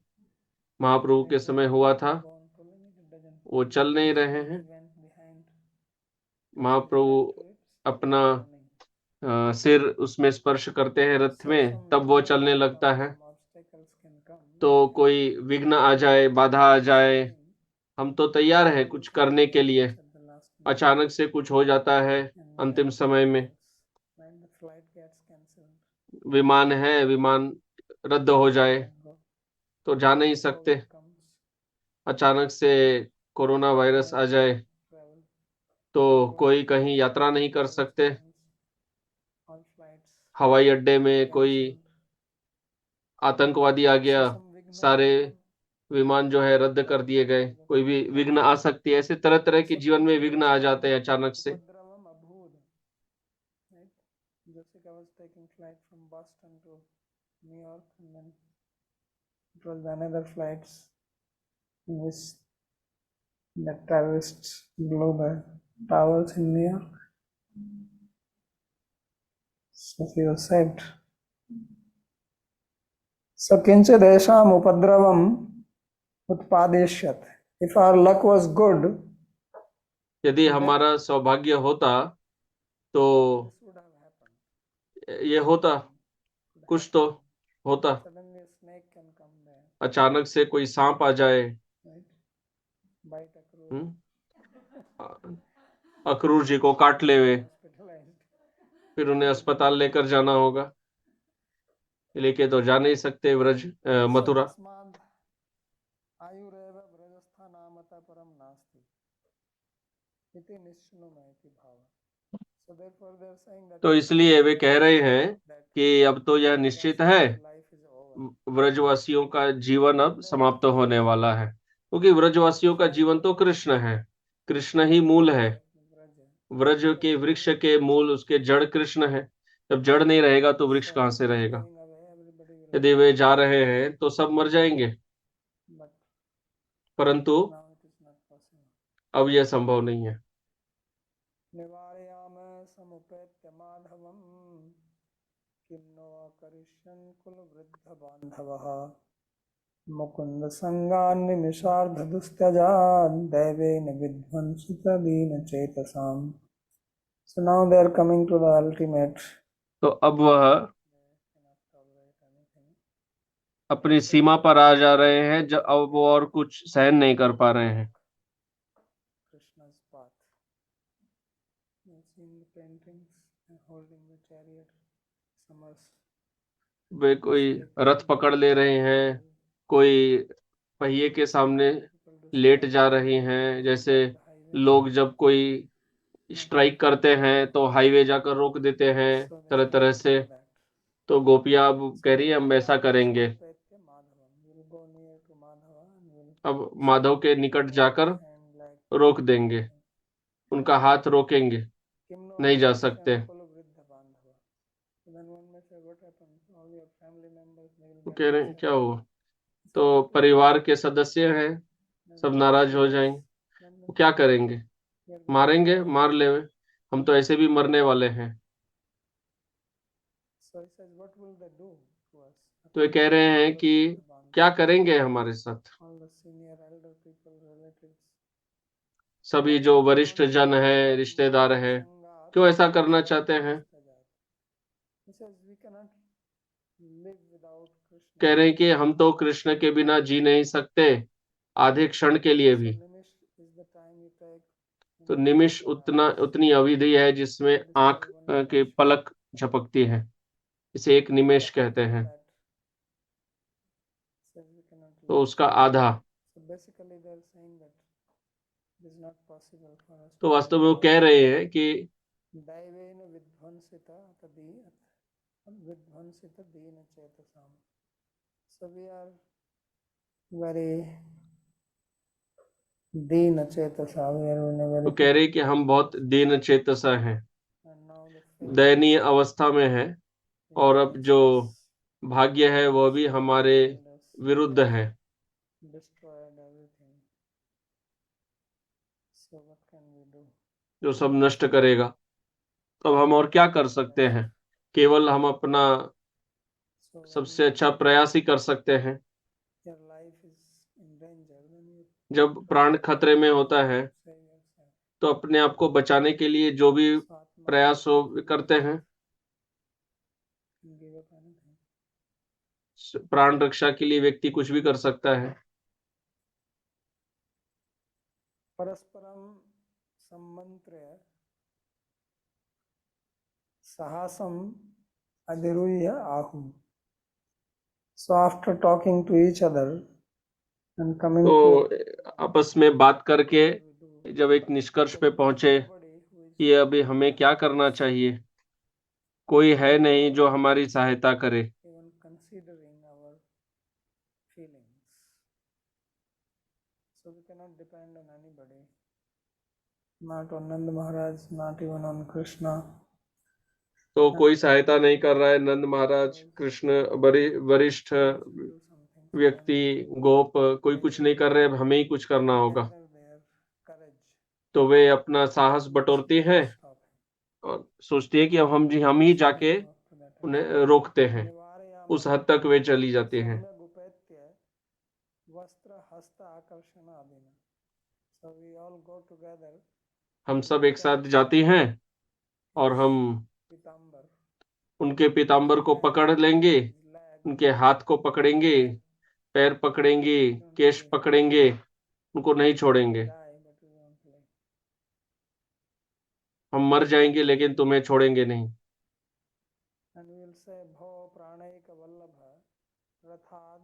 महाप्रभु के समय हुआ था, Go on pulling it, it doesn't. वो चल नहीं रहे हैं। He went behind महाप्रभु अपना running. सिर उसमें स्पर्श करते हैं रथ में, तब वो चलने लगता है। Some obstacles can come. तो कोई विघ्न आ जाए, बाधा आ जाए, हम तो तैयार हैं कुछ करने के लिए। At the last minute, अचानक से कुछ हो जाता है and we अंतिम have to समय में, cancel. When the flight gets cancelled, विमान है, विमान रद्द हो जाए can't go. तो जा नहीं सकते। COVID comes, अचानक से कोरोना वायरस आ जाए travel. तो कोई कहीं यात्रा नहीं कर सकते। All flights हवाई अड्डे में कोई cancelled. आतंकवादी आ गया, So some विघ्न सारे can come. विमान जो है रद्द कर दिए गए। कोई भी विघ्न आ सकती है। ऐसे तरह तरह के जीवन में विघ्न आ जाते हैं अचानक से। उपद्रवम अभूत. Right? Jessica was taking flight from Boston to New York, and then it was another flights in which the terrorists blew the towers in New York. So she was saved. So kinchid esham upadravam utpadeshyat. If our luck was good, यदि हमारा सौभाग्य होता तो this would have happened. ये होता, कुछ तो होता। Suddenly a snake can come there, अचानक से कोई सांप आ जाए, right? Bite a crow, Akrur जी को काट ले वे, hospitalized. फिर उन्हें अस्पताल लेकर जाना होगा। लेके तो जा नहीं सकते व्रज मथुरा। तस्माद् आयुरेव ब्रजस्थानामतः परं नास्ति इति निश्चिनुमेति भावः. So therefore they are saying that तो इसलिए वे कह रहे हैं कि अब तो यह निश्चित है, life is over. व्रजवासियों का जीवन अब समाप्त होने वाला है, क्योंकि व्रजवासियों का जीवन तो कृष्ण है, कृष्ण ही मूल है। व्रज के वृक्ष के मूल, उसके जड़ कृष्ण है। जब जड़ नहीं रहेगा तो वृक्ष कहाँ से रहेगा। यदि वे जा रहे हैं तो सब मर जाएंगे, But परंतु now it is not possible. अब यह संभव नहीं है। निवारयाम समुपेत्य माधवम किन्नो करिष्यन् कुलवृद्ध बान्धवः मुकुंद संगान्नि निशार्ध दुस्त्यजान् दैवेन विध्वंसित दीन चेतसाम्. So now they are coming to the ultimate. तो अब वह अपनी सीमा पर आ जा रहे हैं, जब अब वो और कुछ सहन नहीं कर पा रहे हैं। Krishna's path. You have seen the paintings holding the chariot. Some are वे कोई रथ पकड़ ले रहे हैं, कोई पहिए के सामने लेट जा रही हैं। जैसे लोग जब कोई स्ट्राइक करते हैं तो हाईवे जाकर रोक देते हैं तरह तरह से। तो गोपियां अब कह रही है हम ऐसा करेंगे, अब माधव के निकट जाकर रोक देंगे, उनका हाथ रोकेंगे, नहीं जा सकते। will वो get कह रहे हैं upset. क्या हुआ, He said, तो "What will परिवार के सदस्य हैं, then सब what नाराज हो should जाएंगे, then वो क्या करेंगे, we are going to मारेंगे, die?" मार ले, हम तो ऐसे भी मरने वाले हैं। So he says, "What will they do to us?" तो ये कह रहे हैं कि क्या करेंगे हमारे साथ, All the senior elder people, relatives. सभी Why जो they वरिष्ठ want जन to है, create रिश्तेदार Maya है, Sangat क्यों ऐसा करना and चाहते हैं। Bhastajat. He says we cannot live without Krishna. कह रहे हैं कि हम तो कृष्ण के बिना जी नहीं सकते, आधे क्षण के लिए So भी। Nimish is the time you take तो when you Nimish close your उतना eyes. उतनी अवधि है जिसमें That is आंख called one की Nimish. पलक झपकती है, इसे एक निमेष So कहते after हैं। that, says we cannot तो live. उसका आधा, So basically they are saying that it is not possible for us तो to वास्तव live में वो without कह रहे हैं कि Daivena vidvansita tadi vidvansita dina chetasam. So we are very dina chetasa. We are in a तो very कह रहे हैं कि हम बहुत दीन चेतसा हैं, and now the fate दयनीय अवस्था में है, is और अब against जो us. भाग्य है वह भी So they हमारे killed us. विरुद्ध They है। have destroyed everything. So what can we do? जो सब नष्ट करेगा, तब हम और क्या कर सकते Best. हैं, केवल हम अपना So when सबसे अच्छा प्रयास ही कर सकते हैं। your life is in danger, then you जब try प्राण खतरे में होता है to save yourself. तो अपने आप को बचाने के लिए जो भी So Atma प्रयास हो वे करते हैं। can give up anything. प्राण रक्षा के लिए व्यक्ति कुछ भी कर सकता है। परस्परम सम्मंत्र्य sahasam adhiruya ahu. So after talking to each other and coming तो to आपस में बात करके what we do, जब एक निष्कर्ष पे there is पहुंचे nobody who is कि अभी हमें क्या करना चाहिए, कोई है नहीं जो हमारी सहायता करे। even considering our feelings. So we cannot depend on anybody. Not on Nanda Maharaj, not even on Krishna. तो कोई सहायता नहीं कर रहा है, नंद महाराज, कृष्ण, वरिष्ठ They should do something for व्यक्ति, them. गोप, कोई कुछ नहीं कर रहे, अब हमें ही कुछ करना होगा। Gather their courage. तो वे अपना साहस Let's बटोरती go हैं and stop him. और सोचती है कि अब हम ही So जाके they go up to that उन्हें extent. रोकते हैं। उस Nivarayama हद तक वे चली जाती हैं। सम्यक upetya vastra hasta akarshana adina. So we all go together. हम सब एक साथ जाती हैं और हम Pitambar. उनके पीताम्बर को पकड़ लेंगे, His leg. उनके हाथ को पकड़ेंगे, पैर पकड़ेंगे, केश पकड़ेंगे, उनको नहीं छोड़ेंगे। Die, but we won't leave. हम मर जाएंगे लेकिन तुम्हें छोड़ेंगे नहीं। And we will say bho pranaika vallabha rathad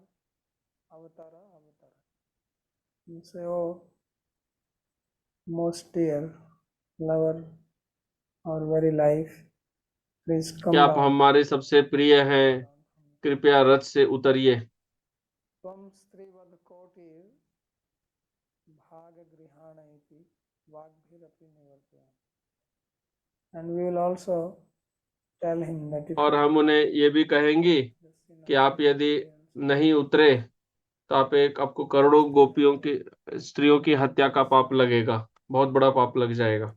avatara avatara. You say, oh, most dear lover or very life, please come क्या आप down. हमारे सबसे प्रिय हैं, कृपया रथ से उतरिए। Tvam स्त्रीवद कोटिर भाग गृहाण इति वाग्भिरपि निवर्तयामि. And we will also tell him that if और हम उन्हें ये भी कहेंगे the sin कि of आप यदि millions नहीं उतरे तो आपको करोड़ों गोपियों की, स्त्रियों की हत्या का पाप लगेगा, बहुत बड़ा पाप लग जाएगा।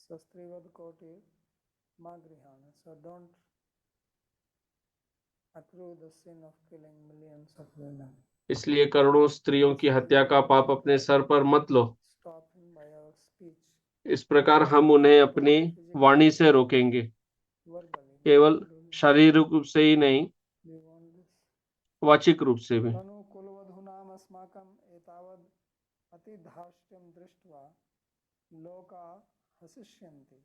so स्त्रीवद कोटिर मा गृहाण. So don't approve the sin of killing millions of women. इसलिए करोड़ों स्त्रियों की हत्या का पाप अपने सर पर मत लो। Stop him by our speech. इस प्रकार हम उन्हें अपनी वाणी से रोकेंगे, Verbally. केवल शारीरिक रूप से ही नहीं, We want this. वाचिक रूप से भी। तनु कुलवधूनाम अस्माकं एतावद् अति धार्ष्ट्यं दृष्ट्वा लोका हसिष्यन्ति.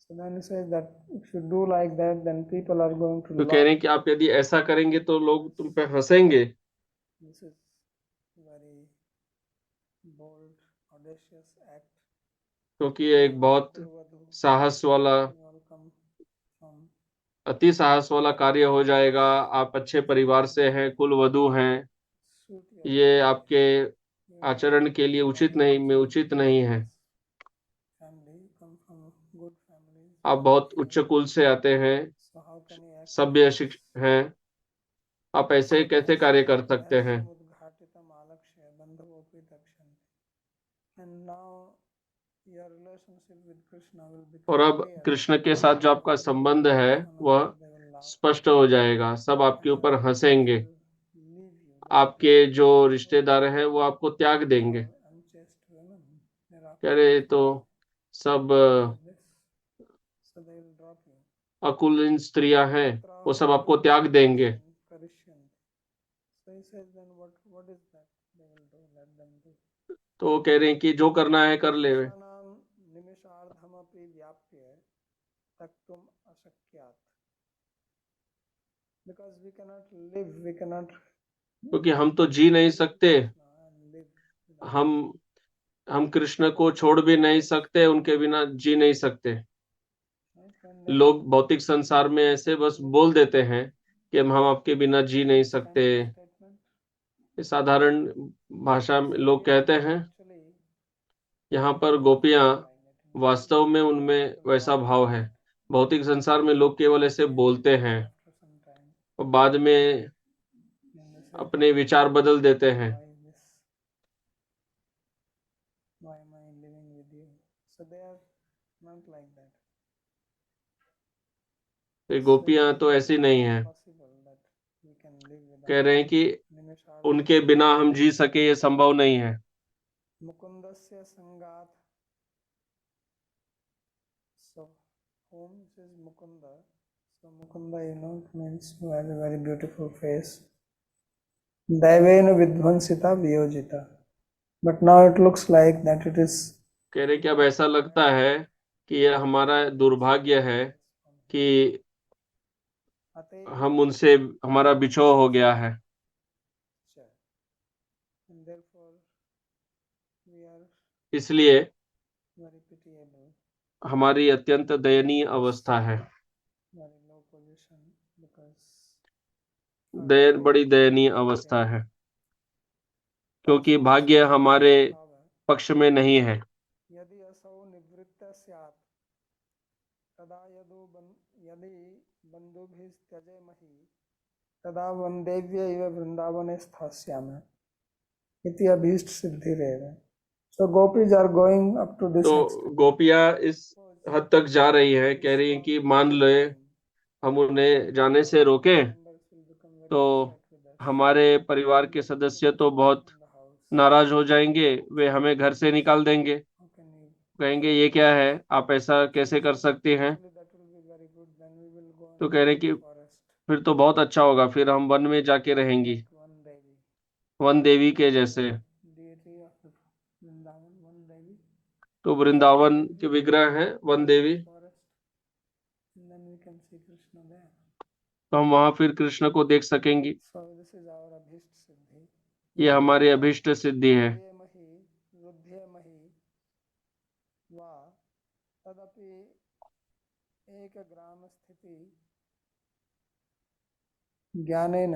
So then he says that if you do like that, then people are going to तो कह laugh. रहे हैं कि आप यदि ऐसा करेंगे तो लोग तुम पे हंसेंगे। This is very bold, audacious act. क्योंकि ये एक बहुत Kulavadhu, साहस वाला, you all come from अति साहस वाला कार्य हो जाएगा। आप अच्छे परिवार से हैं, कुल वधू हैं, suit your ये family. आपके You all आचरण के लिए उचित नहीं है। family come from good families. आप बहुत उच्च कुल से आते हैं, So how can you act सभ्य like शिक्ष this? हैं, आप ऐसे कैसे कार्य कर सकते हैं। रहस्यमुद्घाटितम् आलक्ष्य बन्धवोऽपि दक्षन्ते। And now your relationship with Krishna will और become अब clear. कृष्ण के साथ जो आपका संबंध है वह They will laugh स्पष्ट हो जाएगा, सब आपके and ऊपर they हंसेंगे, will leave you. They आपके जो रिश्तेदार हैं वो आपको त्याग देंगे। all unchaste women. They're कह after रहे you. तो सब Like this. So they will drop you. अकुलीन स्त्रियां हैं वो सब आपको Putrahu त्याग देंगे। karishyante. So he says, then what is that they will do? Let them do. तो वो कह रहे हैं कि जो करना है कर ले। Krishanam निमिषार्धमपि व्याप्य तक्तुम अशक्यात्. Because we cannot live, we cannot क्योंकि हम तो जी नहीं सकते, Krishna and live without हम कृष्ण को छोड़ भी नहीं सकते, उनके बिना जी नहीं सकते। right? When they लोग भौतिक संसार में ऐसे बस बोल देते हैं कि हम आपके बिना जी नहीं this सकते। kind of statement, ये साधारण भाषा में लोग कहते हैं। actually यहाँ पर गोपियां like that. वास्तव में उनमें वैसा भाव है। भौतिक संसार में लोग केवल ऐसे बोलते हैं After some time, और बाद में then they say, अपने विचार बदल देते हैं। why this? Why am I living with you? So they are not like that. ये गोपियां तो ऐसी नहीं हैं। Possible that we can live without कह रहे हैं कि निमिषार्थ उनके बिना हम जी सके ये संभव नहीं है। मुकुंदस्य संगात. So whom is Mukunda? So Mukunda, you know, it means who has a very beautiful face. Daivena vidvansita viyojita. But now it looks like that it is कह रहे कि अब ऐसा लगता है कि यह हमारा दुर्भाग्य है कि हम उनसे हमारा बिछोह हो गया है। and therefore we are इसलिए very pitiable, हमारी अत्यंत दयनीय अवस्था है, very low position because बड़ी दयनीय अवस्था है, क्योंकि भाग्य हमारे पक्ष में नहीं है। यदि असौ निवृत्त स्यात् तदा यदि बन्धुभिस्त्यजेमहि तदा वन्देव्य इव वृंदावने स्थास्यामः इति अभीष्ट सिद्धिरेव. So gopis are going up to this तो extent. गोपियां इस हद तक जा रही है, कह रही हैं कि मान ले हम उन्हें जाने से रोकें तो हमारे परिवार के सदस्य तो बहुत नाराज हो जाएंगे, वे हमें घर से निकाल देंगे, कहेंगे ये क्या है, आप ऐसा कैसे कर सकते हैं। तो कह रहे हैं कि फिर तो बहुत अच्छा होगा, फिर हम वन में जाके रहेंगी, वन देवी के जैसे। तो वृंदावन के विग्रह हैं वन देवी, तो हम वहां फिर कृष्ण को देख सकेंगी। ये हमारी अभीष्ट सिद्धि है। तदपि एक ग्राम स्थिति ज्ञानेन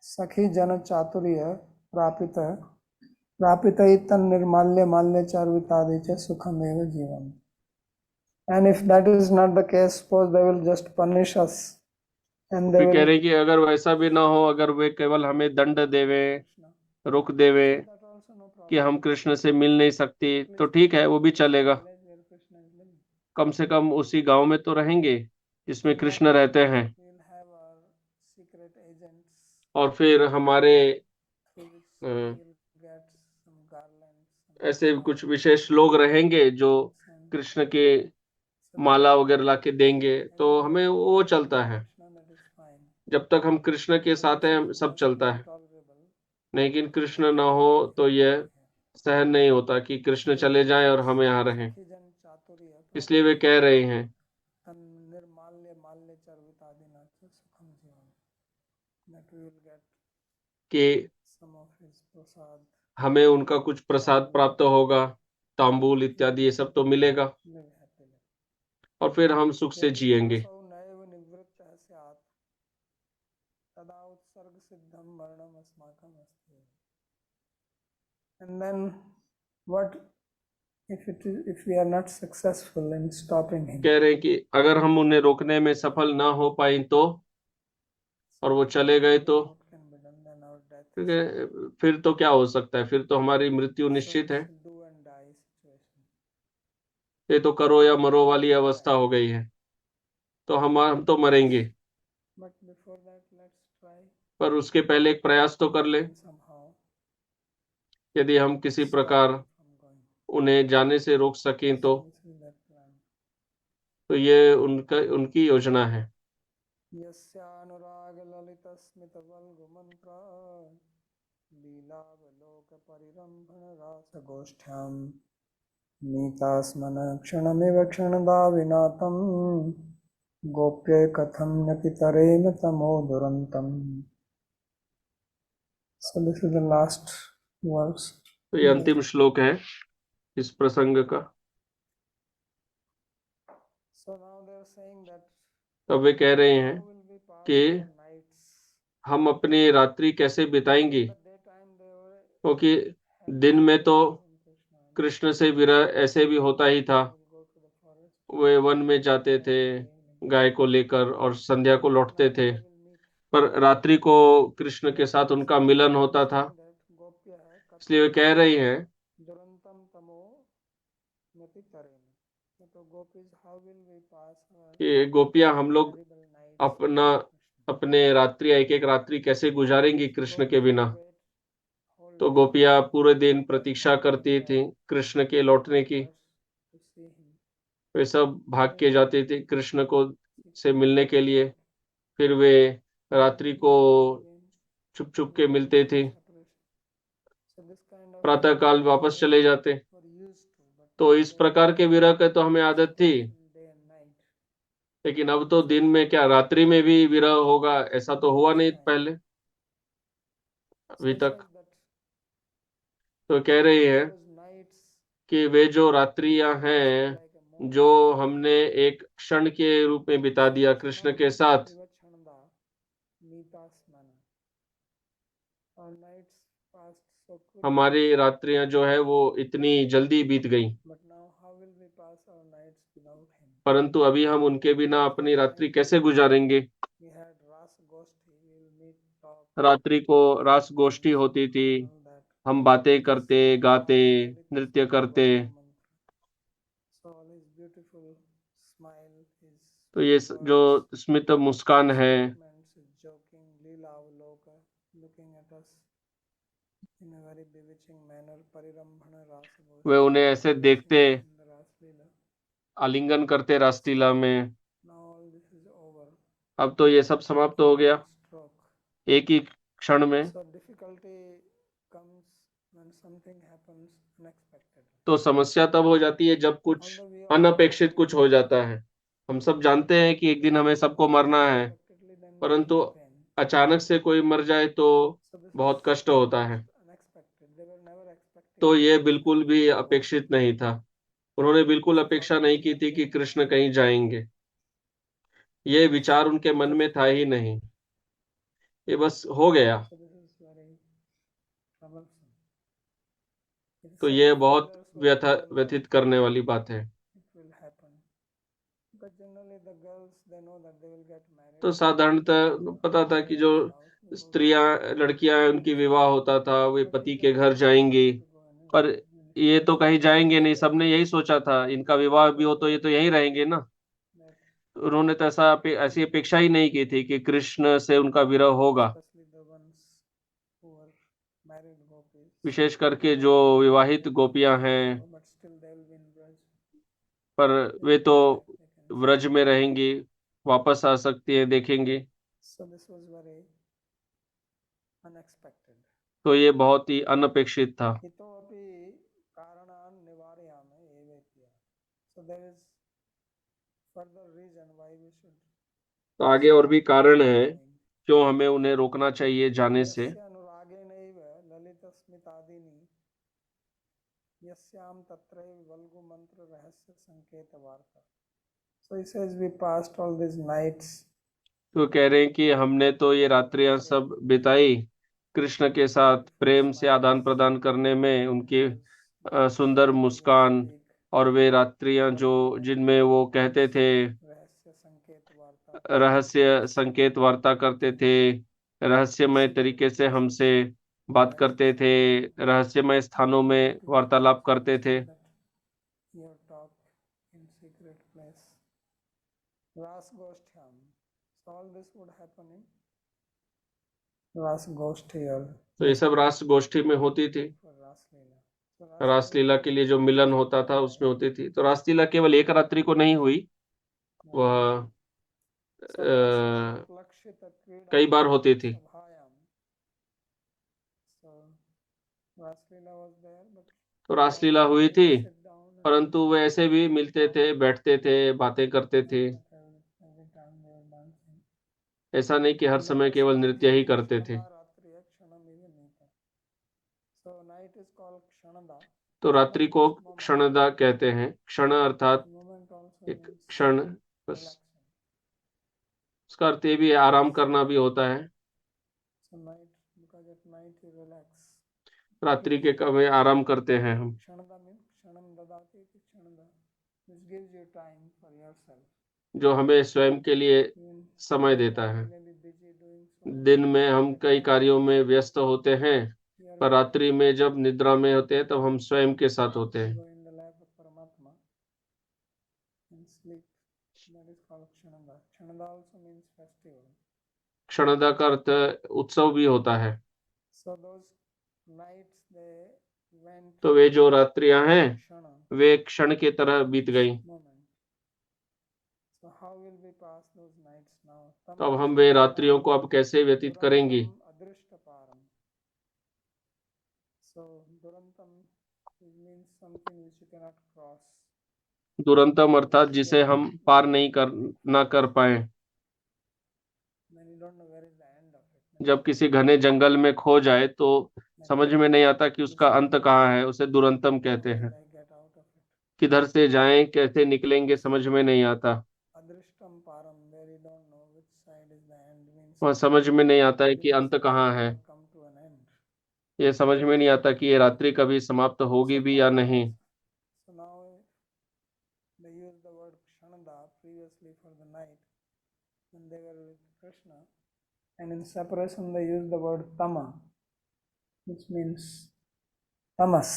सखी जन चातुर्य प्रापित तन्निर्माल्य माल्य चारुतादि च सुखमेव जीवन. And if that is not the case, suppose they will just punish us and they फिर कह will रहे कि अगर वैसा भी ना हो, अगर वे केवल हमें दंड देवे, रोक देवे कि हम कृष्ण से मिल नहीं सकती, तो ठीक है, वो भी चलेगा। कम से कम उसी गांव में तो रहेंगे जिसमें कृष्ण रहते हैं, और फिर हमारे ऐसे कुछ विशेष लोग रहेंगे जो कृष्ण के माला वगैरह लाके देंगे, तो हमें वो चलता है। जब तक हम कृष्ण के साथ हैं सब चलता है, लेकिन कृष्ण ना हो तो यह सहन नहीं होता कि कृष्ण चले जाएं और हम यहाँ रहें। इसलिए वे कह रहे हैं कि हमें उनका कुछ प्रसाद प्राप्त होगा, तांबूल इत्यादि ये सब तो मिलेगा, और फिर हम सुख से जिएंगे। And then what if we are not successful in stopping him? कह रहे हैं कि अगर हम उन्हें रोकने में सफल ना हो पाए तो, और वो चले गए तो, क्योंकि फिर तो क्या हो सकता है, फिर तो हमारी मृत्यु So निश्चित it's है। a do and die situation. ये तो करो या मरो वाली अवस्था हो गई है, तो हम तो मरेंगे। But before that, let's try पर उसके पहले एक प्रयास तो कर ले। and somehow यदि हम किसी stop प्रकार them from going. उन्हें जाने से रोक सकें So this is their plan. तो ये उनकी योजना है। यस्यानुराग ललित स्मित वल्गु मंत्र लीलावलोक परिरंभण रास गोष्ठ्याम नीतास्मन क्षणमिव क्षणदा विनातं गोप्य कथम नतितरेण तमो दुरंतम. So this is the last verse. तो ये अंतिम श्लोक है इस प्रसंग का। So now they are saying that तब वे कह रहे how हैं will we pass कि our nights? हम अपनी रात्रि कैसे बिताएंगे, In the daytime they were क्योंकि having दिन में तो conversation with Krishna. कृष्ण से विरह ऐसे भी होता ही था। They will go to the forest. Way one में जाते थे गाय को लेकर और संध्या को लौटते Night थे, they will meet. पर रात्रि को कृष्ण के साथ उनका मिलन होता था। Saying that Gopya इसलिए वे कह रही हैं दुरंतम तमो नति तरेन. तो gopis, how will we pass our कि गोपियां हम लोग terrible nights अपना without Krishna? अपने रात्रि एक एक रात्रि कैसे गुजारेंगी कृष्ण के Gopis बिना। will wait whole तो day गोपियां पूरे दिन for प्रतीक्षा Krishna करती coming थी back. कृष्ण के लौटने की। To see him. वे सब भाग के जाते थे कृष्ण को से Seeking मिलने के लिए। फिर वे रात्रि को छुप छुप के मिलते थे, So this kind of प्रातः काल वापस चले जाते। were used to, but तो इस प्रकार के विरह की तो हमें आदत थी, day and night. लेकिन अब तो दिन में क्या रात्रि में भी विरह होगा, ऐसा तो हुआ नहीं पहले अभी So it तक। says that तो कह रही है those nights कि वे जो रात्रियां passed हैं like a moment. जो हमने एक क्षण के रूप में बिता दिया कृष्ण के साथ, Vivachananda, Nita Smana. Our nights passed so quickly. हमारी रात्रियां जो है वो इतनी जल्दी बीत गई, But now how will we pass our nights without him? परंतु अभी हम उनके बिना अपनी रात्रि कैसे गुजारेंगे। We had Ras Goshti, we will meet, talk, रात्रि को रास गोष्ठी होती थी, all that. हम बातें करते, गाते, नृत्य करते। So all his beautiful smile, his तो ये sweet जो words, स्मित मुस्कान है, statements, his joking, Leela Avaloka, looking at us in a very bewitching manner, Parirambhana Rasa Goshti, वे उन्हें ऐसे देखते, in the Ras Leela. आलिंगन करते रासलीला में। Now all this is over. अब तो ये सब समाप्त हो गया Stroke. एक ही क्षण में। So difficulty comes when something happens unexpected. तो समस्या तब हो जाती है जब कुछ Although we all अनपेक्षित कुछ हो जाता है। हम सब जानते हैं कि एक दिन हमें सबको मरना है, unexpectedly, then we परंतु feel pain. अचानक से कोई मर जाए तो So this बहुत was कष्ट होता है। unexpected. They were never expecting. तो ये बिल्कुल भी अपेक्षित नहीं था। उन्होंने बिल्कुल अपेक्षा नहीं की थी कि कृष्ण कहीं जाएंगे। ये विचार उनके मन में था ही नहीं, ये बस हो गया। So this is very troublesome. It is तो said ये the बहुत elders were told that व्यथित करने वाली बात है। it will happen. But generally the girls, they know that they will get married. तो साधारणतः पता था कि जो स्त्रियां लड़कियां हैं उनकी विवाह होता था, वे पति के घर जाएंगी, पर ये तो कहीं जाएंगे नहीं। सबने यही सोचा था इनका विवाह भी हो तो ये तो यहीं रहेंगे ना। उन्होंने तो ऐसी अपेक्षा ही नहीं की थी कि कृष्ण से उनका विरह होगा। Especially the ones who were married gopis. विशेष करके जो विवाहित गोपियां हैं, But still they will be in Braj. पर वे तो व्रज में रहेंगी, वापस आ सकती है, देखेंगे। So this was very unexpected. तो ये बहुत ही अनपेक्षित था। इतोपि कारणान् निवारयामि एवेत्य. So there is further reason why we should. तो आगे और भी कारण है क्यों हमें उन्हें रोकना चाहिए जाने से। यस्य अनुरागेनैव ललितस्मितादीनि यस्याम तत्रैव वल्गु मंत्र रहस्य संकेत वार्ता. So he says we passed all these nights. तो कह रहे हैं कि हमने तो ये रात्रियां सब बिताई कृष्ण के साथ प्रेम से आदान प्रदान करने में, उनकी सुंदर मुस्कान, और वे रात्रियां जो जिनमें वो कहते थे, रहस्य संकेत वार्ता करते थे, रहस्यमय तरीके से हमसे बात करते थे, रहस्यमय स्थानों में वार्तालाप करते थे। Your talk in secret place. Ras Goshthyam. So all this would happen in Ras Goshthyam तो ये सब रास गोष्ठी में होती थी। for Ras Leela. So रासलीला के लिए जो मिलन होता था उसमें होती थी। तो रासलीला केवल एक रात्रि को नहीं हुई, वह कई बार होती थी। तो रासलीला हुई थी, परंतु वे ऐसे भी मिलते थे, बैठते थे, बातें करते थे। ऐसा नहीं कि हर समय केवल नृत्य ही करते थे। तो रात्रि को क्षणदा कहते हैं। क्षण अर्थात एक क्षण, बस। उसका अर्थ ये भी है, आराम करना भी होता है। रात्रि के समय आराम करते हैं हम। जो हमें स्वयं के लिए समय देता है। दिन में हम कई कार्यों में व्यस्त होते हैं, पर रात्रि में जब निद्रा में होते हैं तब हम स्वयं के साथ होते हैं। क्षणदा का अर्थ उत्सव भी होता है। तो वे जो रात्रियां हैं वे क्षण की तरह बीत गई। तो अब हम वे रात्रियों को अब कैसे व्यतीत करेंगी? दुरंतम अर्थात जिसे हम पार नहीं कर पाए। जब किसी घने जंगल में खो जाए तो समझ में नहीं आता कि उसका अंत कहाँ है, उसे दुरंतम कहते हैं। किधर से जाएं, कैसे निकलेंगे, समझ में नहीं आता। वह समझ में नहीं आता है कि अंत कहाँ है। ये समझ में नहीं आता कि ये रात्रि कभी समाप्त होगी भी या नहीं। And in separation they use the word tama, which means tamas,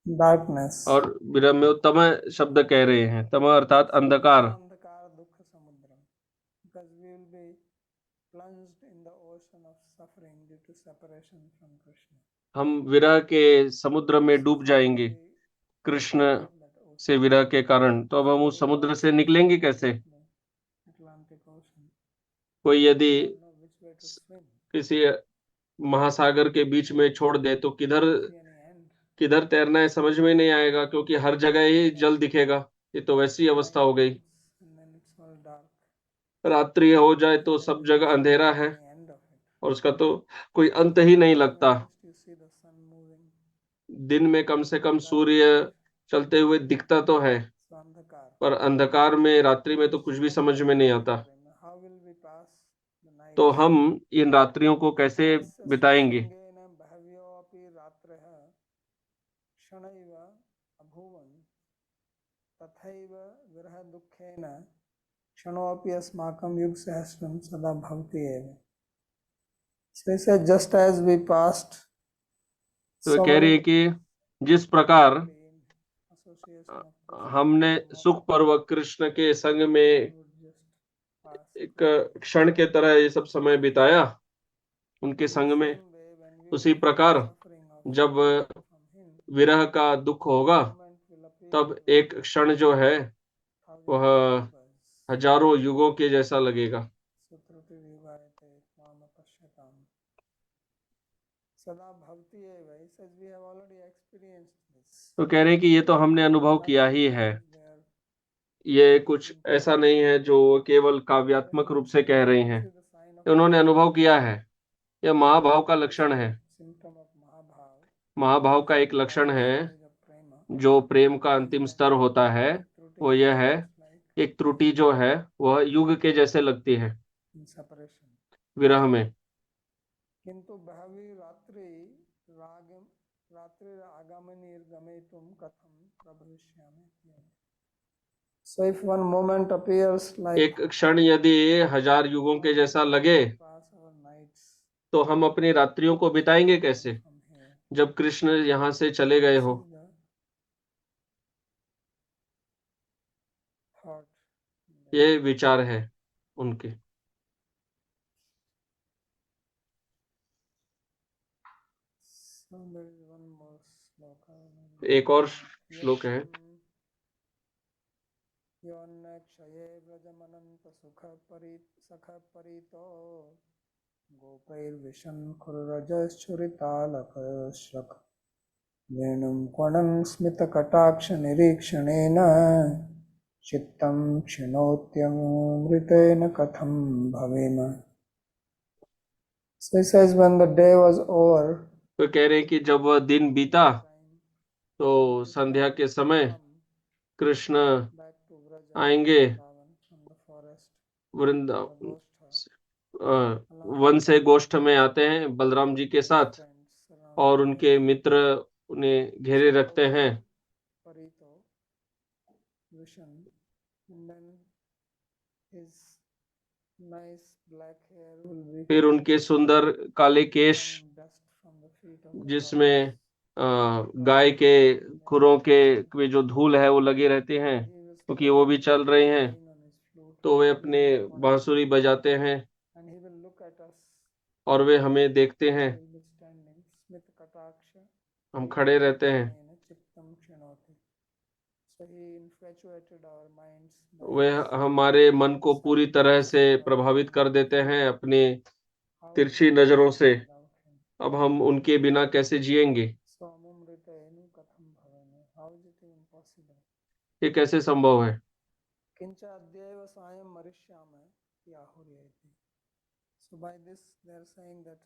darkness. और विरम में तम शब्द कह रहे हैं। तम अर्थात अंधकार। अंधकार दुख समुद्रम, because we will be plunged in the ocean of suffering due to separation from Krishna. हम विरह के समुद्र में डूब जाएंगे कृष्ण से विरह के कारण। तो अब हम उस समुद्र से निकलेंगे कैसे? कोई यदि किसी महासागर के बीच में छोड़ दे तो किधर किधर तैरना है समझ में नहीं आएगा, क्योंकि हर जगह ही जल दिखेगा। ये तो वैसी अवस्था हो गई। रात्रि हो जाए तो सब जगह अंधेरा है और उसका तो कोई अंत ही नहीं लगता। दिन में कम से कम सूर्य चलते हुए दिखता तो है, पर अंधकार में, रात्रि में तो कुछ भी समझ में नहीं आता। तो हम इन रात्रियों को कैसे बिताएंगे? क्षणोपि अस्माकं युग सहस्रम सदा भवति एव। So he said, just as we passed, तो कह रही है कि जिस प्रकार हमने सुख पूर्वक कृष्ण के संग में एक क्षण के तरह ये सब समय बिताया उनके संग में, उसी प्रकार जब विरह का दुख होगा तब एक क्षण जो है वह हजारों युगों के जैसा लगेगा। तो कह रहे हैं कि ये तो हमने अनुभव किया ही है। ये कुछ ऐसा नहीं है जो केवल काव्यात्मक रूप से कह रहे हैं, उन्होंने अनुभव किया है। यह महाभाव का लक्षण है। महाभाव का एक लक्षण है जो प्रेम का अंतिम स्तर होता है, वो यह है, एक त्रुटि जो है वह युग के जैसे लगती है विरह में। किंतु बहवी रात्रि आगमनिर्गमेतुम कथम प्रभविष्यामि। So if one moment appears like एक क्षण यदि हजार युगों के जैसा लगे तो हम अपनी रात्रियों को बिताएंगे कैसे from here. जब कृष्ण यहाँ से चले गए हो? See the thought. ये विचार है उनके। So there is one more sloka. एक और श्लोक है। योन्नक्षये व्रजमनंत सख परितो गोपैर्विशन् खुररजश्चुरितालकश्रक वेणुं क्वणं स्मितकटाक्षनिरीक्षणेन चित्तं क्षिणोत्यमृतेन कथं भवेम. So he says when the day was over, तो कह रहे हैं कि जब वह दिन बीता तो संध्या के समय कृष्ण back to Vraja, आएंगे Vrindavan, from the forest, Vrindavan the Goshtha, one से गोष्ठ में आते हैं बलराम जी के साथ, friends surround और उनके मित्र उन्हें घेरे रखते हैं। Parito, Vishan, and then his nice black hair will be फिर उनके सुंदर काले केश flying dust from the feet of the जिसमें gods. गाय के खुरों के वे जो धूल है वो लगे रहते हैं, He was क्योंकि वो भी चल रहे हैं, playing on his flute, तो वे अपने बांसुरी बजाते हैं and he will look at us. और वे हमें देखते हैं। He will be standing, Smit Kataksha, हम खड़े रहते हैं। Nena Chittam Shinoti. So he infatuated our minds by way his हमारे मन को पूरी तरह से प्रभावित कर देते हैं अपनी तिरछी नजरों से। without him. अब हम उनके बिना कैसे जिएंगे? Swamamritayenu katham bhavane. How is it even possible? ये कैसे संभव है? Kincha adyeva sayam marishyama yahuriyati. So by this they are saying that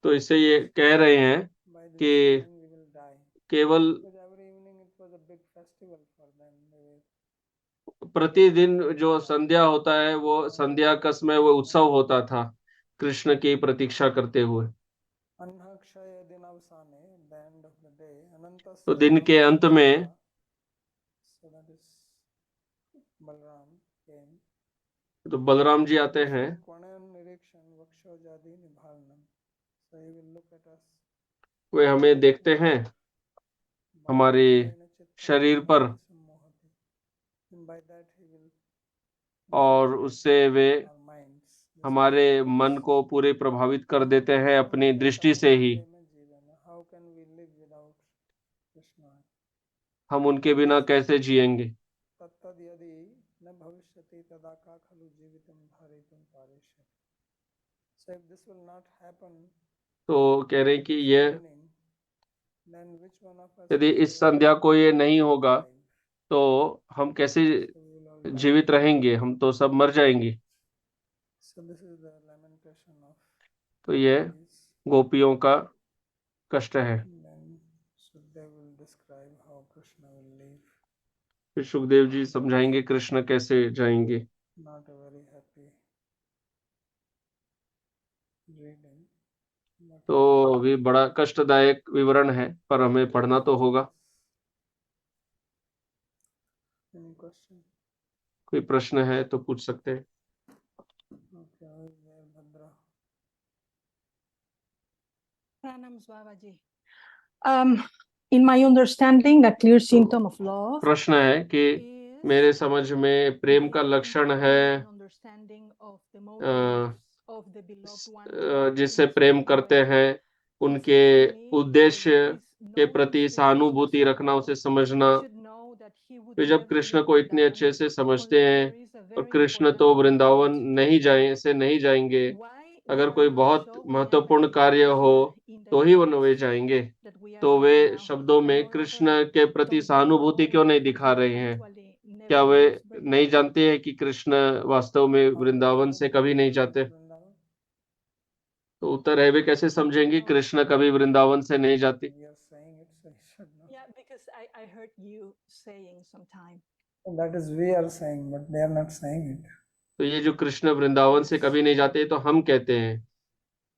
तो इससे ये कह रहे हैं by this कि evening we will die. केवल Because every evening it was a big festival for them. They were प्रतिदिन जो संध्या होता है वो संध्या का समय वो उत्सव होता था कृष्ण की प्रतीक्षा करते हुए। Anhakshaya dinavsane, the end of the day, Anantasya तो दिन के अंत में so that is Balram came. तो बलराम जी आते हैं, Kvanan nirikshan vakshojadi nibhalnam. So he will look at us. वे हमें देखते हैं हमारे शरीर पर, And by that he will और उससे वे our minds. हमारे मन को पूरे प्रभावित कर देते हैं अपनी दृष्टि से ही। How can we live without Krishna? हम उनके बिना कैसे जिएंगे? तत्तद यदि न भविष्यति तदा का खलु जीवितम धारितुम पारिष्यति. So if this will not happen, तो कह रहे हैं कि ये then which one of us यदि will इस संध्या को ये नहीं होगा live? तो हम कैसे So we will all die. जीवित रहेंगे? हम तो सब मर जाएंगे। So this is the lamentation of तो ये these. गोपियों का कष्ट है। Then Sukhdev will describe how Krishna will live. फिर सुखदेव जी समझाएंगे कृष्ण कैसे जाएंगे। Not a very happy reading. But तो भी बड़ा कष्टदायक विवरण है, पर हमें पढ़ना तो होगा। any question? कोई प्रश्न है तो पूछ सकते हैं। Okay, how is there, Bhadra? Pranam Swavaji. In my understanding, a clear symptom of love प्रश्न है कि is मेरे समझ में प्रेम का लक्षण है an understanding of the motives of the beloved one जिससे in a प्रेम certain करते way. हैं, It उनके seems to me उद्देश्य that this के knows प्रति that सहानुभूति Krishna रखना, उसे somehow समझना। should know that he would वे जब never कृष्ण leave को इतने Vrindavan अच्छे से समझते unless हैं, there is a और very कृष्ण important तो वृंदावन event नहीं to do. से नहीं जाएंगे, Why अगर we कोई are not बहुत showing महत्वपूर्ण empathy to कार्य हो Krishna in the तो ही वो वे words जाएंगे। that we are तो वे reading now. शब्दों में And कृष्ण moreover, के प्रति don't they सहानुभूति know क्यों नहीं that दिखा he रहे हैं? actually never क्या वे leaves नहीं Vrindavan? जानते हैं कि कृष्ण वास्तव में How will वृंदावन they से कभी नहीं leave जाते? Vrindavan? तो उत्तर है, वे कैसे समझेंगे कृष्ण कभी वृंदावन से नहीं जाते? We are saying it, so you should know. Yeah, because I heard you saying sometime. And that is we are saying, but they are not saying it. तो ये जो कृष्ण वृंदावन से कभी नहीं जाते तो हम कहते हैं,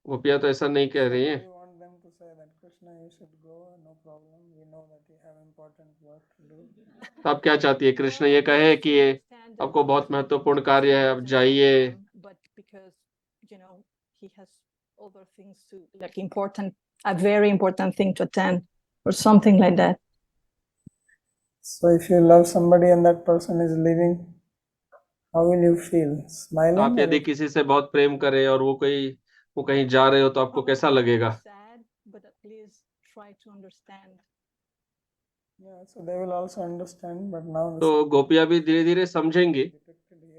गोपियां तो ऐसा नहीं कह So रही now हैं। we want them to say that Krishna, you should go, no problem. We know that you have important work to do. तो आप क्या चाहती है? कृष्ण ये Well, कहे yes, कि I ये understand that आपको बहुत Krishna महत्वपूर्ण wants कार्य to है, go आप to जाइए। Vrindavan, but because he has other things to, like a very important thing to attend or something like that. So if you love somebody and that person is leaving, how will you feel? Smiling? आप यदि किसी से बहुत प्रेम करें और वो कहीं जा रहे हो तो आपको कैसा लगेगा? Sad, but at least try to understand. Yeah, so they will also understand, but now तो गोपियां भी धीरे धीरे समझेंगी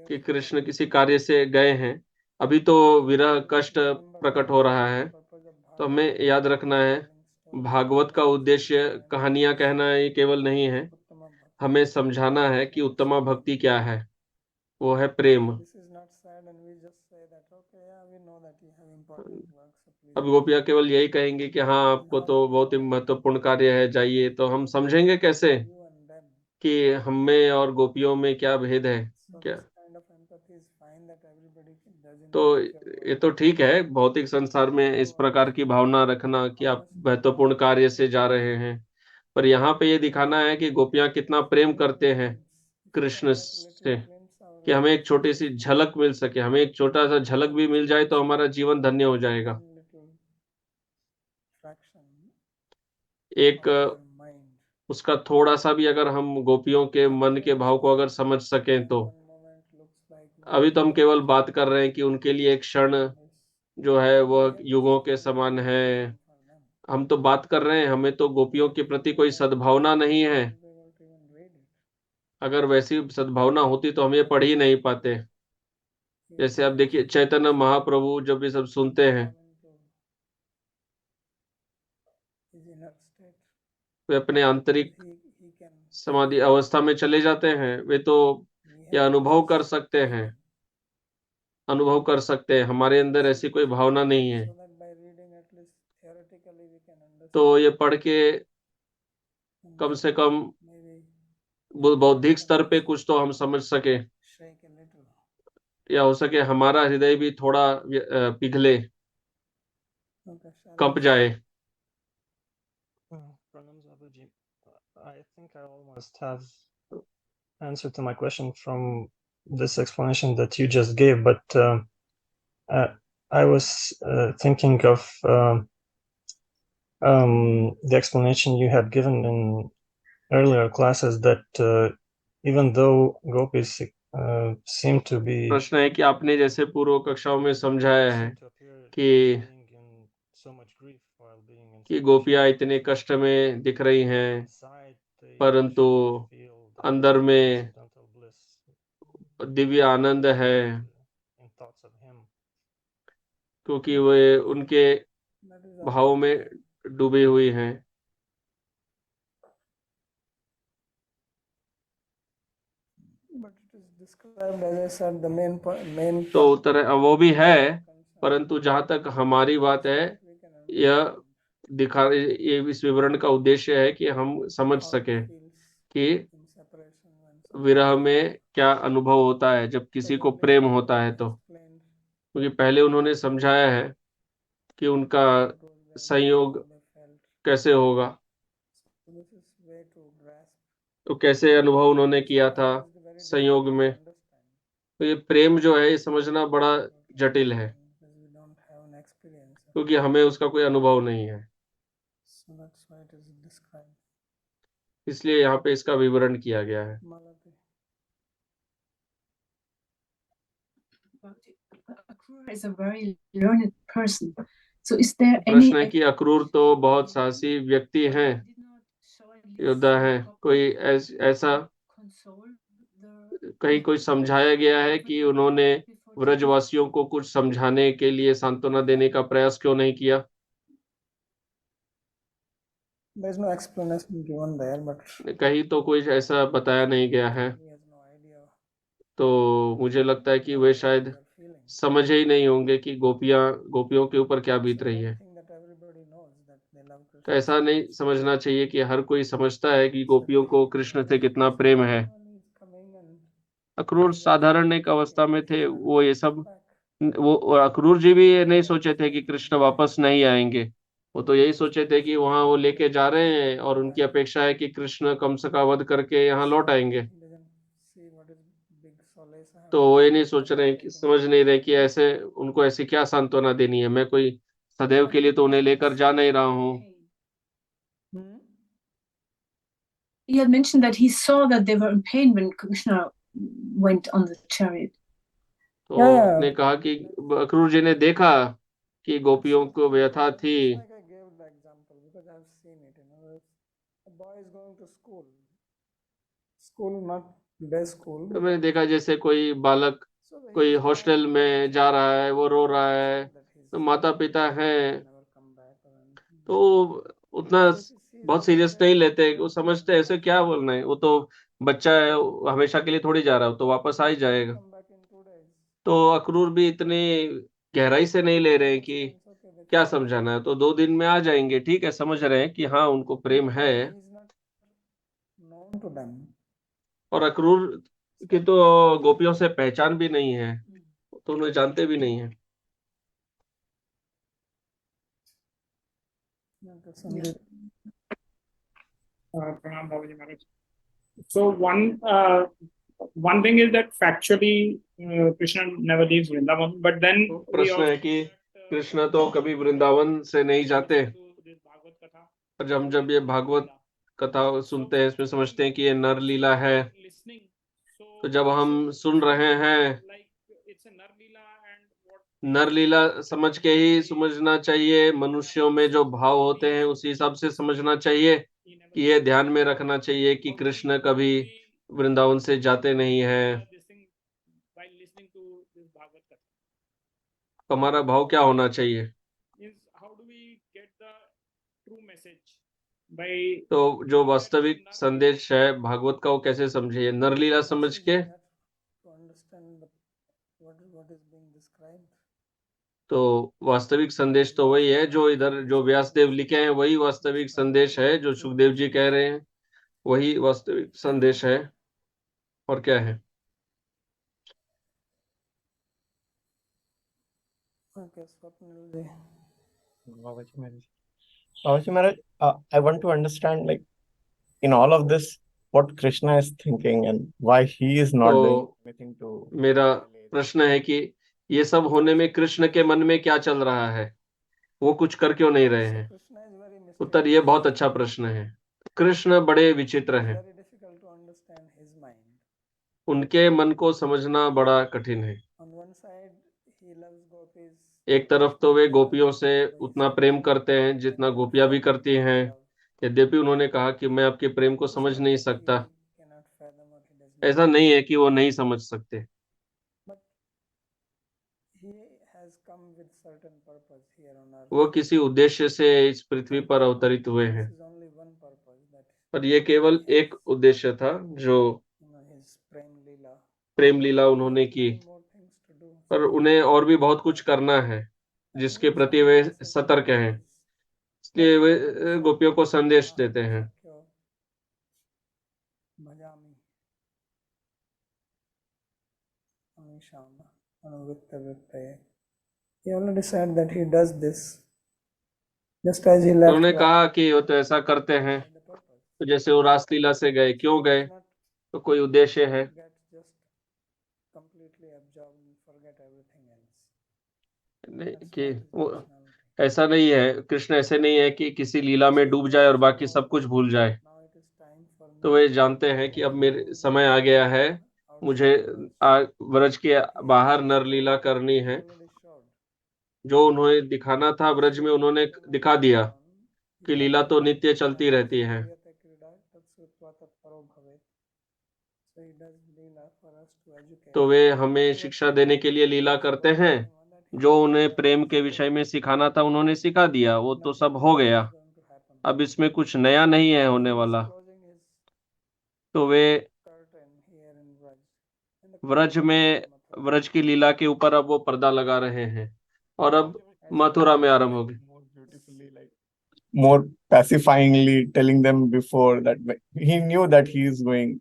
कि कृष्ण किसी कार्य से गए हैं। अभी तो विरह कष्ट प्रकट हो रहा है, तो हमें याद रखना है भागवत का उद्देश्य कहानियां कहना ये केवल नहीं है, हमें समझाना है कि उत्तमा भक्ति क्या है। वो है प्रेम। अब गोपियां केवल यही कहेंगे कि हाँ आपको तो बहुत ही महत्वपूर्ण कार्य है, जाइए। तो हम समझेंगे कैसे कि हम में और गोपियों में क्या भेद है क्या? तो ये तो ठीक है भौतिक संसार में इस प्रकार की भावना रखना कि आप महत्वपूर्ण कार्य से जा रहे हैं, पर यहाँ पे ये दिखाना है कि गोपियां कितना प्रेम करते हैं कृष्ण से, कि हमें एक छोटी सी झलक मिल सके, हमें एक छोटा सा झलक भी मिल जाए तो हमारा जीवन धन्य हो जाएगा। एक उसका थोड़ा सा भी अगर हम गोपियों के मन के भाव को अगर समझ सकें तो, अभी तो हम केवल बात कर रहे हैं कि उनके लिए एक क्षण जो है वह युगों के समान है। हम तो बात कर रहे हैं, हमें तो गोपियों के प्रति कोई सद्भावना नहीं है। अगर वैसी सद्भावना होती तो हम ये पढ़ ही नहीं पाते। जैसे आप देखिए चैतन्य महाप्रभु जब ये सब सुनते हैं वे अपने आंतरिक समाधि अवस्था में चले जाते हैं। वे तो यह अनुभव कर सकते हैं, हमारे अंदर ऐसी कोई भावना नहीं है। तो ये पढ़ के कम से कम बौद्धिक स्तर पे कुछ तो हम समझ सके, या हो सके हमारा हृदय भी थोड़ा पिघले, कंप जाए। I think I almost have answer to my question from this explanation that you just gave, but I was thinking of the explanation you had given in earlier classes that even though gopis seem to be प्रश्न है कि आपने जैसे पूर्व कक्षाओं में समझाया है कि गोपियां इतने कष्ट में दिख रही हैं, परंतु अंदर में दिव्य आनंद है, क्योंकि वे उनके भाव में डूबी हुई हैं। तो उत्तर वो भी है, परंतु जहां तक हमारी बात है, यह ये इस विवरण का उद्देश्य है कि हम समझ सके कि विरह में क्या अनुभव होता है जब किसी को प्रेम होता है। तो क्योंकि पहले उन्होंने समझाया है कि उनका संयोग कैसे होगा, तो कैसे अनुभव उन्होंने किया था संयोग में। तो ये प्रेम जो है ये समझना बड़ा जटिल है, क्योंकि हमें उसका कोई अनुभव नहीं है, इसलिए यहाँ पे इसका विवरण किया गया है। Akrura is a very learned person. So is there प्रश्न है any कि अक्रूर तो बहुत साहसी व्यक्ति हैं, योद्धा हैं, कोई ऐसा कहीं कोई समझाया गया है कि उन्होंने व्रजवासियों को कुछ समझाने के लिए सांत्वना देने का प्रयास क्यों नहीं किया? There is no explanation given there, but कहीं तो कुछ ऐसा बताया नहीं गया है, तो मुझे लगता है कि वे शायद समझे ही नहीं होंगे कि गोपियों के ऊपर क्या बीत रही है। तो ऐसा नहीं समझना चाहिए कि हर कोई समझता है कि गोपियों को कृष्ण से कितना प्रेम है। अक्रूर साधारण एक अवस्था में थे, वो ये सब वो अक्रूर जी भी ये नहीं सोचे थे कि कृष्ण वापस नहीं आएंगे। वो तो यही सोचे थे कि वहां वो लेके जा रहे हैं और उनकी अपेक्षा है कि कृष्ण कंस का वध करके यहाँ लौट आएंगे। तो वो ये नहीं सोच रहे हैं कि समझ नहीं रहे कि ऐसे उनको ऐसी क्या सांत्वना देनी है। मैं कोई सदैव के लिए तो उन्हें लेकर जा नहीं रहा हूँ। Hmm? He had mentioned that he saw that they were in pain when Krishna went on the chariot. तो Yeah. उसने कहा कि अक्रूर जी ने देखा कि गोपियों को व्यथा थी। It's like I gave the example because I've seen it. A boy is going to school, not day school. तो मैंने देखा जैसे कोई बालक So he कोई is हॉस्टल trying में to जा रहा है, वो रो रहा है, that he's तो माता पिता हैं never come back or anything. तो उतना So if he sees बहुत that सीरियस there नहीं is लेते, no वो समझते हैं ऐसे क्या बोलना है, वो तो बच्चा है, वो हमेशा के लिए थोड़ी जा रहा है, वो तो वापस आ ही जाएगा। come back in 2 days. तो अक्रूर भी इतनी गहराई से नहीं ले रहे हैं कि It's okay, they क्या can- समझाना है, तो 2 दिन में आ जाएंगे, ठीक है, समझ रहे हैं कि हाँ उनको प्रेम है। He is not known to them. और अक्रूर की तो गोपियों से पहचान भी नहीं है, तो उन्हें जानते भी नहीं है। Sandeep. Pranam Babaji Maharaj. So one thing is that factually Krishna never leaves Vrindavan, but then तो we प्रश्न also है कि कृष्ण तो कभी वृंदावन से नहीं जाते, listen to this Bhagavad Katha. पर जब ये भागवत कथा सुनते हैं, इसमें समझते हैं कि ये नर लीला है। Listening. तो जब हम सुन रहे हैं, Like it's a Nar Leela and what नर लीला समझ के ही समझना चाहिए, मनुष्यों में जो भाव होते हैं उसी हिसाब से समझना चाहिए, he never कि ये ध्यान में रखना चाहिए कि कृष्ण कभी वृंदावन से जाते नहीं हैं। this thing by listening to this Bhagavad Katha. तो हमारा भाव क्या होना चाहिए? Means how do we get the true message by तो जो वास्तविक संदेश है भागवत का, वो कैसे समझिए? नर लीला समझ के। To understand what is being described. तो वास्तविक संदेश तो वही है जो इधर जो व्यासदेव लिखे हैं, वही वास्तविक संदेश है। जो सुखदेव जी कह रहे हैं वही वास्तविक संदेश है। और क्या है? Okay, Swapnil ji. Babaji Maharaj. Babaji Maharaj, I want to understand, like, in all of this, what Krishna is thinking and why he is not तो doing anything to. मेरा प्रश्न है कि ये सब होने में कृष्ण के मन में क्या चल रहा है, वो कुछ कर क्यों नहीं रहे हैं? Krishna is very mysterious. उत्तर ये बहुत अच्छा प्रश्न है। कृष्ण बड़े विचित्र हैं, Very difficult to understand his mind. उनके मन को समझना बड़ा कठिन है। On one side, he loves gopis. एक तरफ तो वे गोपियों से उतना प्रेम करते हैं जितना गोपियां भी करती हैं, यद्यपि उन्होंने कहा कि मैं आपके प्रेम को समझ नहीं सकता। Cannot fathom what he does not. ऐसा नहीं है कि वो नहीं समझ सकते, But he has come with certain purpose here on earth. वो किसी उद्देश्य से इस पृथ्वी पर अवतरित हुए हैं। This is only one purpose, that पर ये केवल एक उद्देश्य था जो his prem leela. प्रेम लीला उन्होंने की, Many more things to do. पर उन्हें और भी बहुत कुछ करना है जिसके प्रति वे सतर्क हैं, इसलिए वे गोपियों को संदेश देते हैं। भजामि अमीशाम अनुवृत्त वृत्तये. He already said that he does this just as he left. उन्होंने कहा कि वो तो ऐसा करते हैं, the purpose. तो जैसे वो रासलीला से गए, क्यों गए? Not तो कोई उद्देश्य है। get just completely absorbed and forget everything else. नहीं That's कि not his वो personality. ऐसा नहीं है, कृष्ण ऐसे नहीं है कि किसी लीला में डूब जाए और बाकी सब कुछ भूल जाए। Now it is time for me तो वे जानते हैं कि अब मेरे समय आ गया है, मुझे व्रज के बाहर नर लीला करनी है। already showed. जो उन्हें दिखाना था व्रज में उन्होंने दिखा दिया कि लीला तो नित्य चलती रहती है। क्रियते क्रीडा तत्सुत्वा तत्परो भवेत्. So he does leela for us to educate. तो वे हमें शिक्षा देने के लिए लीला करते हैं। जो उन्हें प्रेम के विषय में सिखाना था उन्होंने सिखा दिया, वो तो सब हो गया। Going to happen. अब इसमें कुछ नया नहीं है होने वाला। Closing his तो वे curtain here in Vraj. And the Vraj में व्रज की लीला के ऊपर अब वो पर्दा लगा रहे हैं और अब मथुरा में आरंभ होगी। More beautifully, like, more pacifyingly telling them before that he knew that he is going.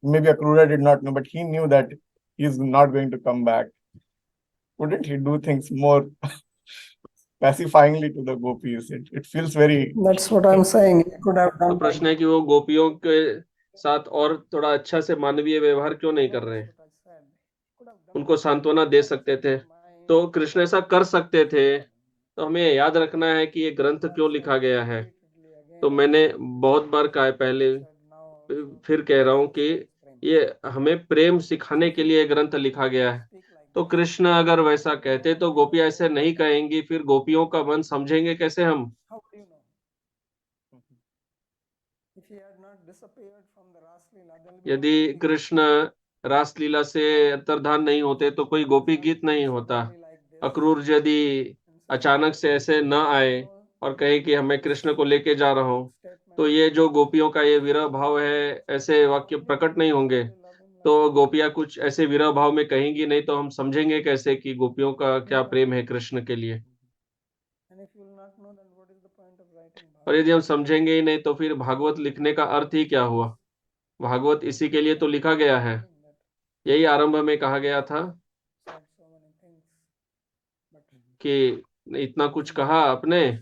Maybe Akrura did not know, but he knew that he is not going to come back. Wouldn't he do things more pacifyingly to the gopis? It feels very. That's what I'm saying. He could have तो done. प्रश्न है कि वो गोपियों के साथ और थोड़ा अच्छा से मानवीय व्यवहार क्यों नहीं कर रहे हैं? What I said. He could have done. उनको सांत्वना दे सकते थे, तो कृष्ण ऐसा कर सकते थे, तो हमें याद रखना है कि ये ग्रंथ क्यों लिखा गया है। तो मैंने बहुत बार कहा है पहले, फिर कह रहा हूं कि ये हमें प्रेम सिखाने के लिए ग्रंथ लिखा गया है। तो कृष्ण अगर वैसा कहते तो गोपियां ऐसे नहीं कहेंगी, फिर गोपियों का मन समझेंगे कैसे हम। यदि कृष्ण रासलीला से अंतर्धान नहीं होते तो कोई गोपी गीत नहीं होता। अक्रूर यदि अचानक से ऐसे न आए और कहे कि हमें कृष्ण को लेके जा रहा हूं, तो ये जो गोपियों का ये विरह भाव है, ऐसे वाक्य प्रकट नहीं होंगे। तो गोपियां कुछ ऐसे विरह भाव में कहेंगी नहीं, तो हम समझेंगे कैसे कि गोपियों का क्या प्रेम है कृष्ण के लिए। और यदि हम समझेंगे ही नहीं तो फिर भागवत लिखने का अर्थ ही क्या हुआ। भागवत इसी के लिए तो लिखा गया है। यही आरंभ में कहा गया था कि इतना कुछ कहा आपने,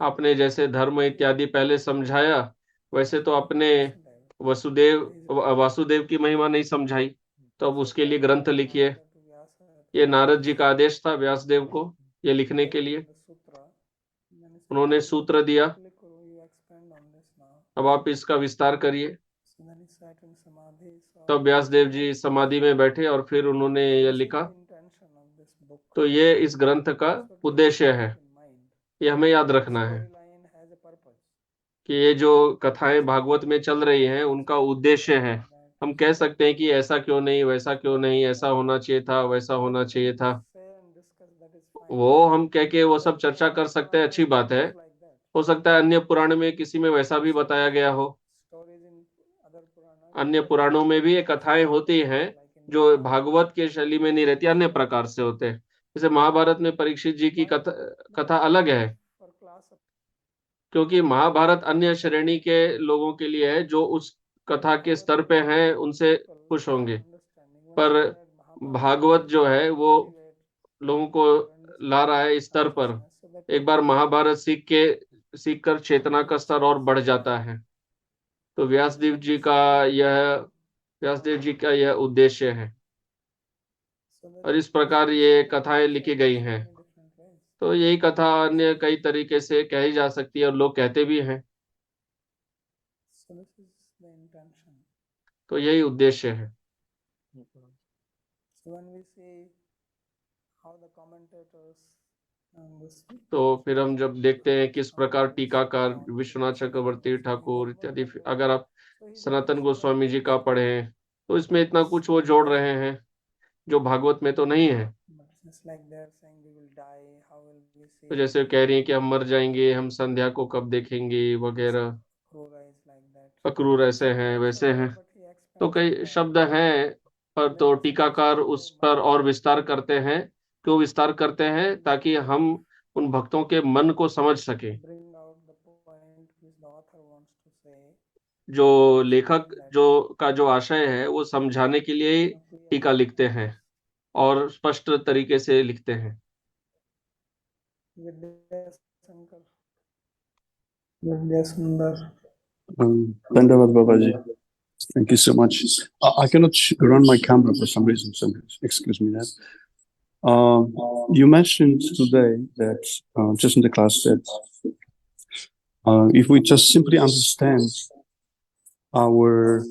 आपने जैसे धर्म इत्यादि पहले समझाया, वैसे तो अपने वासुदेव की महिमा नहीं समझाई। तो अब उसके लिए ग्रंथ लिखिए। ये नारद जी का आदेश था व्यासदेव को ये लिखने के लिए। उन्होंने सूत्र दिया, अब आप इसका विस्तार करिए। तब व्यासदेव जी समाधि में बैठे और फिर उन्होंने ये लिखा। तो ये इस ग्रंथ का उद्देश्य है, ये हमें याद रखना है कि ये जो कथाएं भागवत में चल रही हैं उनका उद्देश्य है। हम कह सकते हैं कि ऐसा क्यों नहीं, वैसा क्यों नहीं, ऐसा होना चाहिए था, वैसा होना चाहिए था, वो हम कह के वो सब चर्चा कर सकते हैं, अच्छी बात है। हो सकता है अन्य पुराण में किसी में वैसा भी बताया गया हो। अन्य पुराणों में भी ये कथाएं होती हैं जो भागवत के शैली में नहीं रहती, अन्य प्रकार से होते हैं। जैसे महाभारत में परीक्षित जी की कथा अलग है, क्योंकि महाभारत अन्य श्रेणी के लोगों के लिए है, जो उस कथा के स्तर पे हैं उनसे खुश होंगे। पर भागवत जो है वो लोगों को ला रहा है इस स्तर पर। एक बार महाभारत सीख कर चेतना का स्तर और बढ़ जाता है। तो व्यासदेव जी का यह उद्देश्य है, और इस प्रकार ये कथाएं लिखी गई हैं। तो यही कथा अन्य कई तरीके से कही जा सकती है और लोग कहते भी हैं। तो यही उद्देश्य है। तो फिर हम जब देखते हैं किस प्रकार टीकाकार विश्वनाथ चक्रवर्ती ठाकुर इत्यादि, अगर आप सनातन गोस्वामी जी का पढ़ें तो इसमें इतना कुछ वो जोड़ रहे हैं जो भागवत में तो नहीं है। तो जैसे कह रही हैं कि हम मर जाएंगे, हम संध्या को कब देखेंगे वगैरह, अक्रूर ऐसे हैं वैसे हैं, तो कई शब्द हैं। पर तो टीकाकार उस पर और विस्तार करते हैं। क्यों विस्तार करते हैं? ताकि हम उन भक्तों के मन को समझ सके। जो लेखक जो आशय है वो समझाने के लिए ही टीका लिखते हैं और स्पष्ट तरीके से लिखते हैं। Dandavad Babaji, thank you so much. I cannot run my camera for some reason, so excuse me that. You mentioned today that, just in the class, that if we just simply understand our,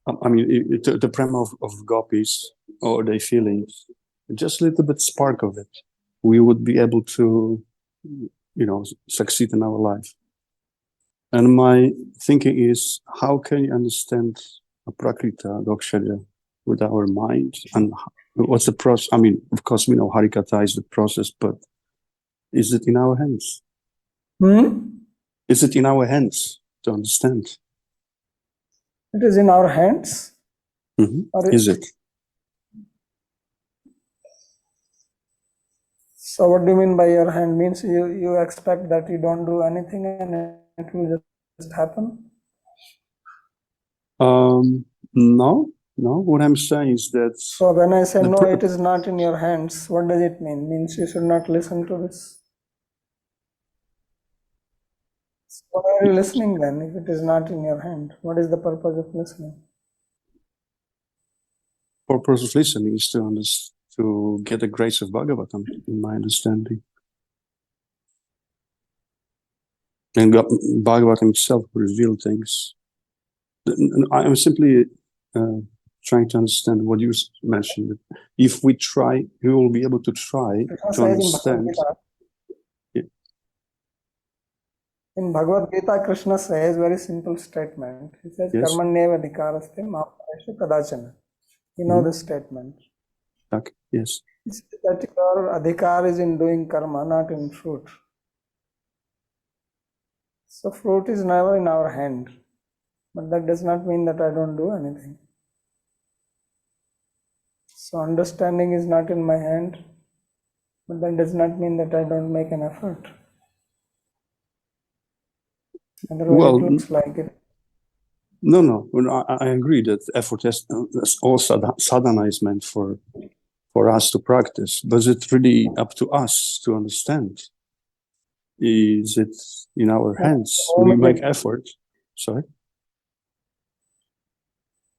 the prema of gopis or their feelings, just a little bit spark of it, we would be able to, succeed in our life. And my thinking is, how can you understand a Prakrita, Doksharya, with our mind? And what's the process? I mean, of course, we know Harikatha is the process, but is it in our hands? Is it in our hands to understand? It is in our hands. Mm-hmm. Is it? So what do you mean by your hand? Means you expect that you don't do anything and it will just happen? No. What I'm saying is that... So when I say no, it is not in your hands, what does it mean? Means you should not listen to this. So what are you listening then if it is not in your hand? What is the purpose of listening? purpose of listening is to get the grace of Bhagavatam, in my understanding. And Bhagavatam itself revealed things. I'm simply trying to understand what you mentioned. If we try, we will be able to try Krishna to says in Bhagavad understand. Gita, Yeah. in Bhagavad Gita, Krishna says very simple statement. He says, Yes. Karmanyeva adhikaraste ma pharashu kadachana. You know this statement. Okay. Yes. He says that your adhikar is in doing karma, not in fruit. So fruit is never in our hand. But that does not mean that I don't do anything. So understanding is not in my hand, but that does not mean that I don't make an effort. Otherwise, Well, it looks like it. No. I agree that effort all sadhana is meant for us to practice. But is it really up to us to understand? Is it in our hands? We make effort. Sorry?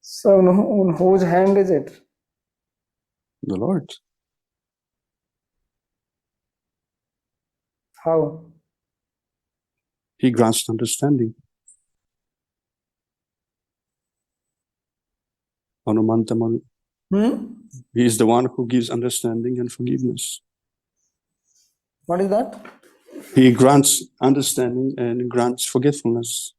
So in whose hand is it? The Lord. How? He grants understanding. Hanumantamanu. He is the one who gives understanding and forgiveness. What is that? He grants understanding and grants forgetfulness.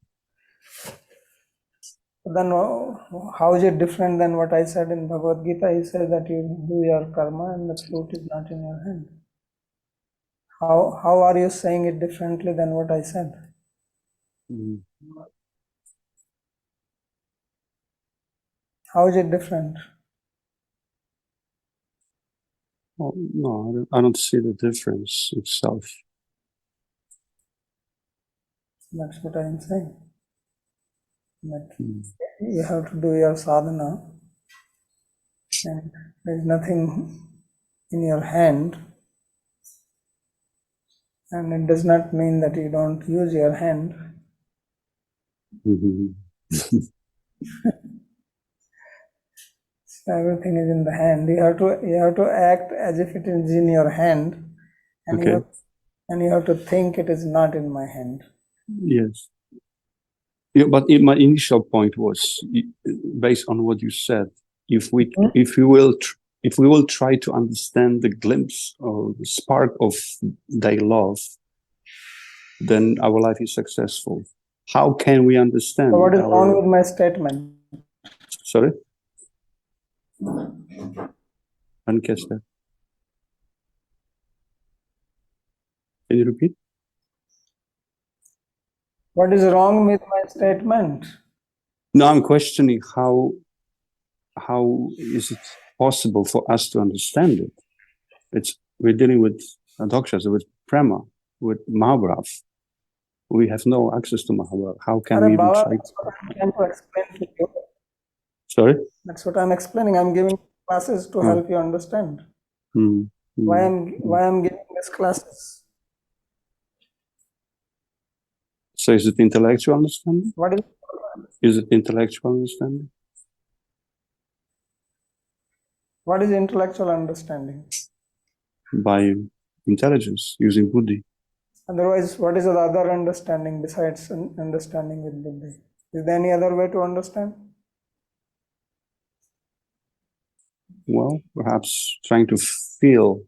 Then how is it different than what I said in Bhagavad Gita? He says that you do your karma and the fruit is not in your hand. How are you saying it differently than what I said? How is it different? Oh, no, I don't see the difference itself. That's what I am saying. That you have to do your sadhana and there is nothing in your hand, and it does not mean that you don't use your hand. So everything is in the hand. You have to act as if it is in your hand, and Okay. you have to think it is not in my hand. Yes. Yeah, but my initial point was based on what you said. If we will try to understand the glimpse or the spark of thy love, then our life is successful. How can we understand? So what is wrong with my statement? Sorry? I didn't catch that. Can you repeat? What is wrong with my statement? No, I'm questioning how is it possible for us to understand it? We're dealing with Adhoksha, with Prema, with Mahabharata. We have no access to Mahabharata. How can we even try? That's what I'm trying to explain to you. Sorry? That's what I'm explaining. I'm giving classes to help you understand. Why I'm giving these classes. So is it intellectual understanding? What is? Is it intellectual understanding? What is intellectual understanding? By intelligence, using buddhi. Otherwise, what is the other understanding besides understanding with buddhi? Is there any other way to understand? Well, perhaps trying to feel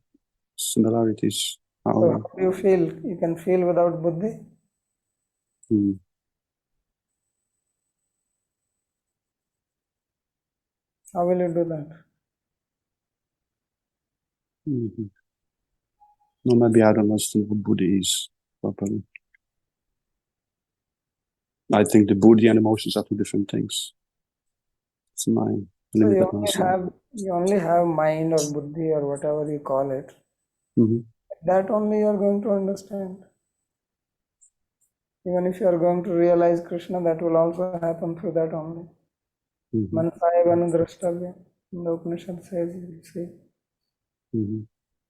similarities. So how do you feel? You can feel without buddhi? How will you do that? No, maybe I don't understand what buddhi is properly. I think the buddhi and emotions are two different things. It's my limited understanding. You only have mind or buddhi or whatever you call it. That only you are going to understand. Even if you are going to realize Krishna, that will also happen through that only. Mansaya Vanudrashtavya. The Upanishad says, you see.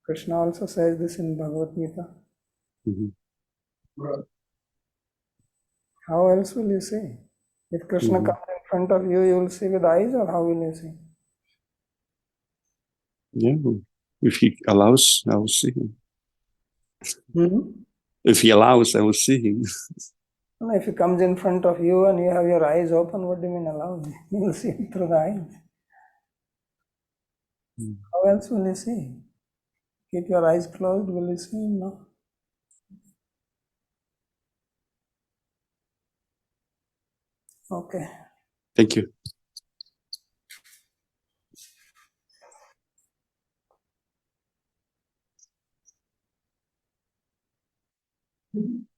Krishna also says this in Bhagavad Gita. How else will you see? If Krishna comes in front of you, you will see with eyes, or how will you see? Yeah, if he allows, I will see him. Hmm? If he allows, I will see him. No, if he comes in front of you and you have your eyes open, what do you mean allowed? You will see him through the eyes. Hmm. How else will you see? Keep your eyes closed, will you see him? No. Okay. Thank you. Mhm.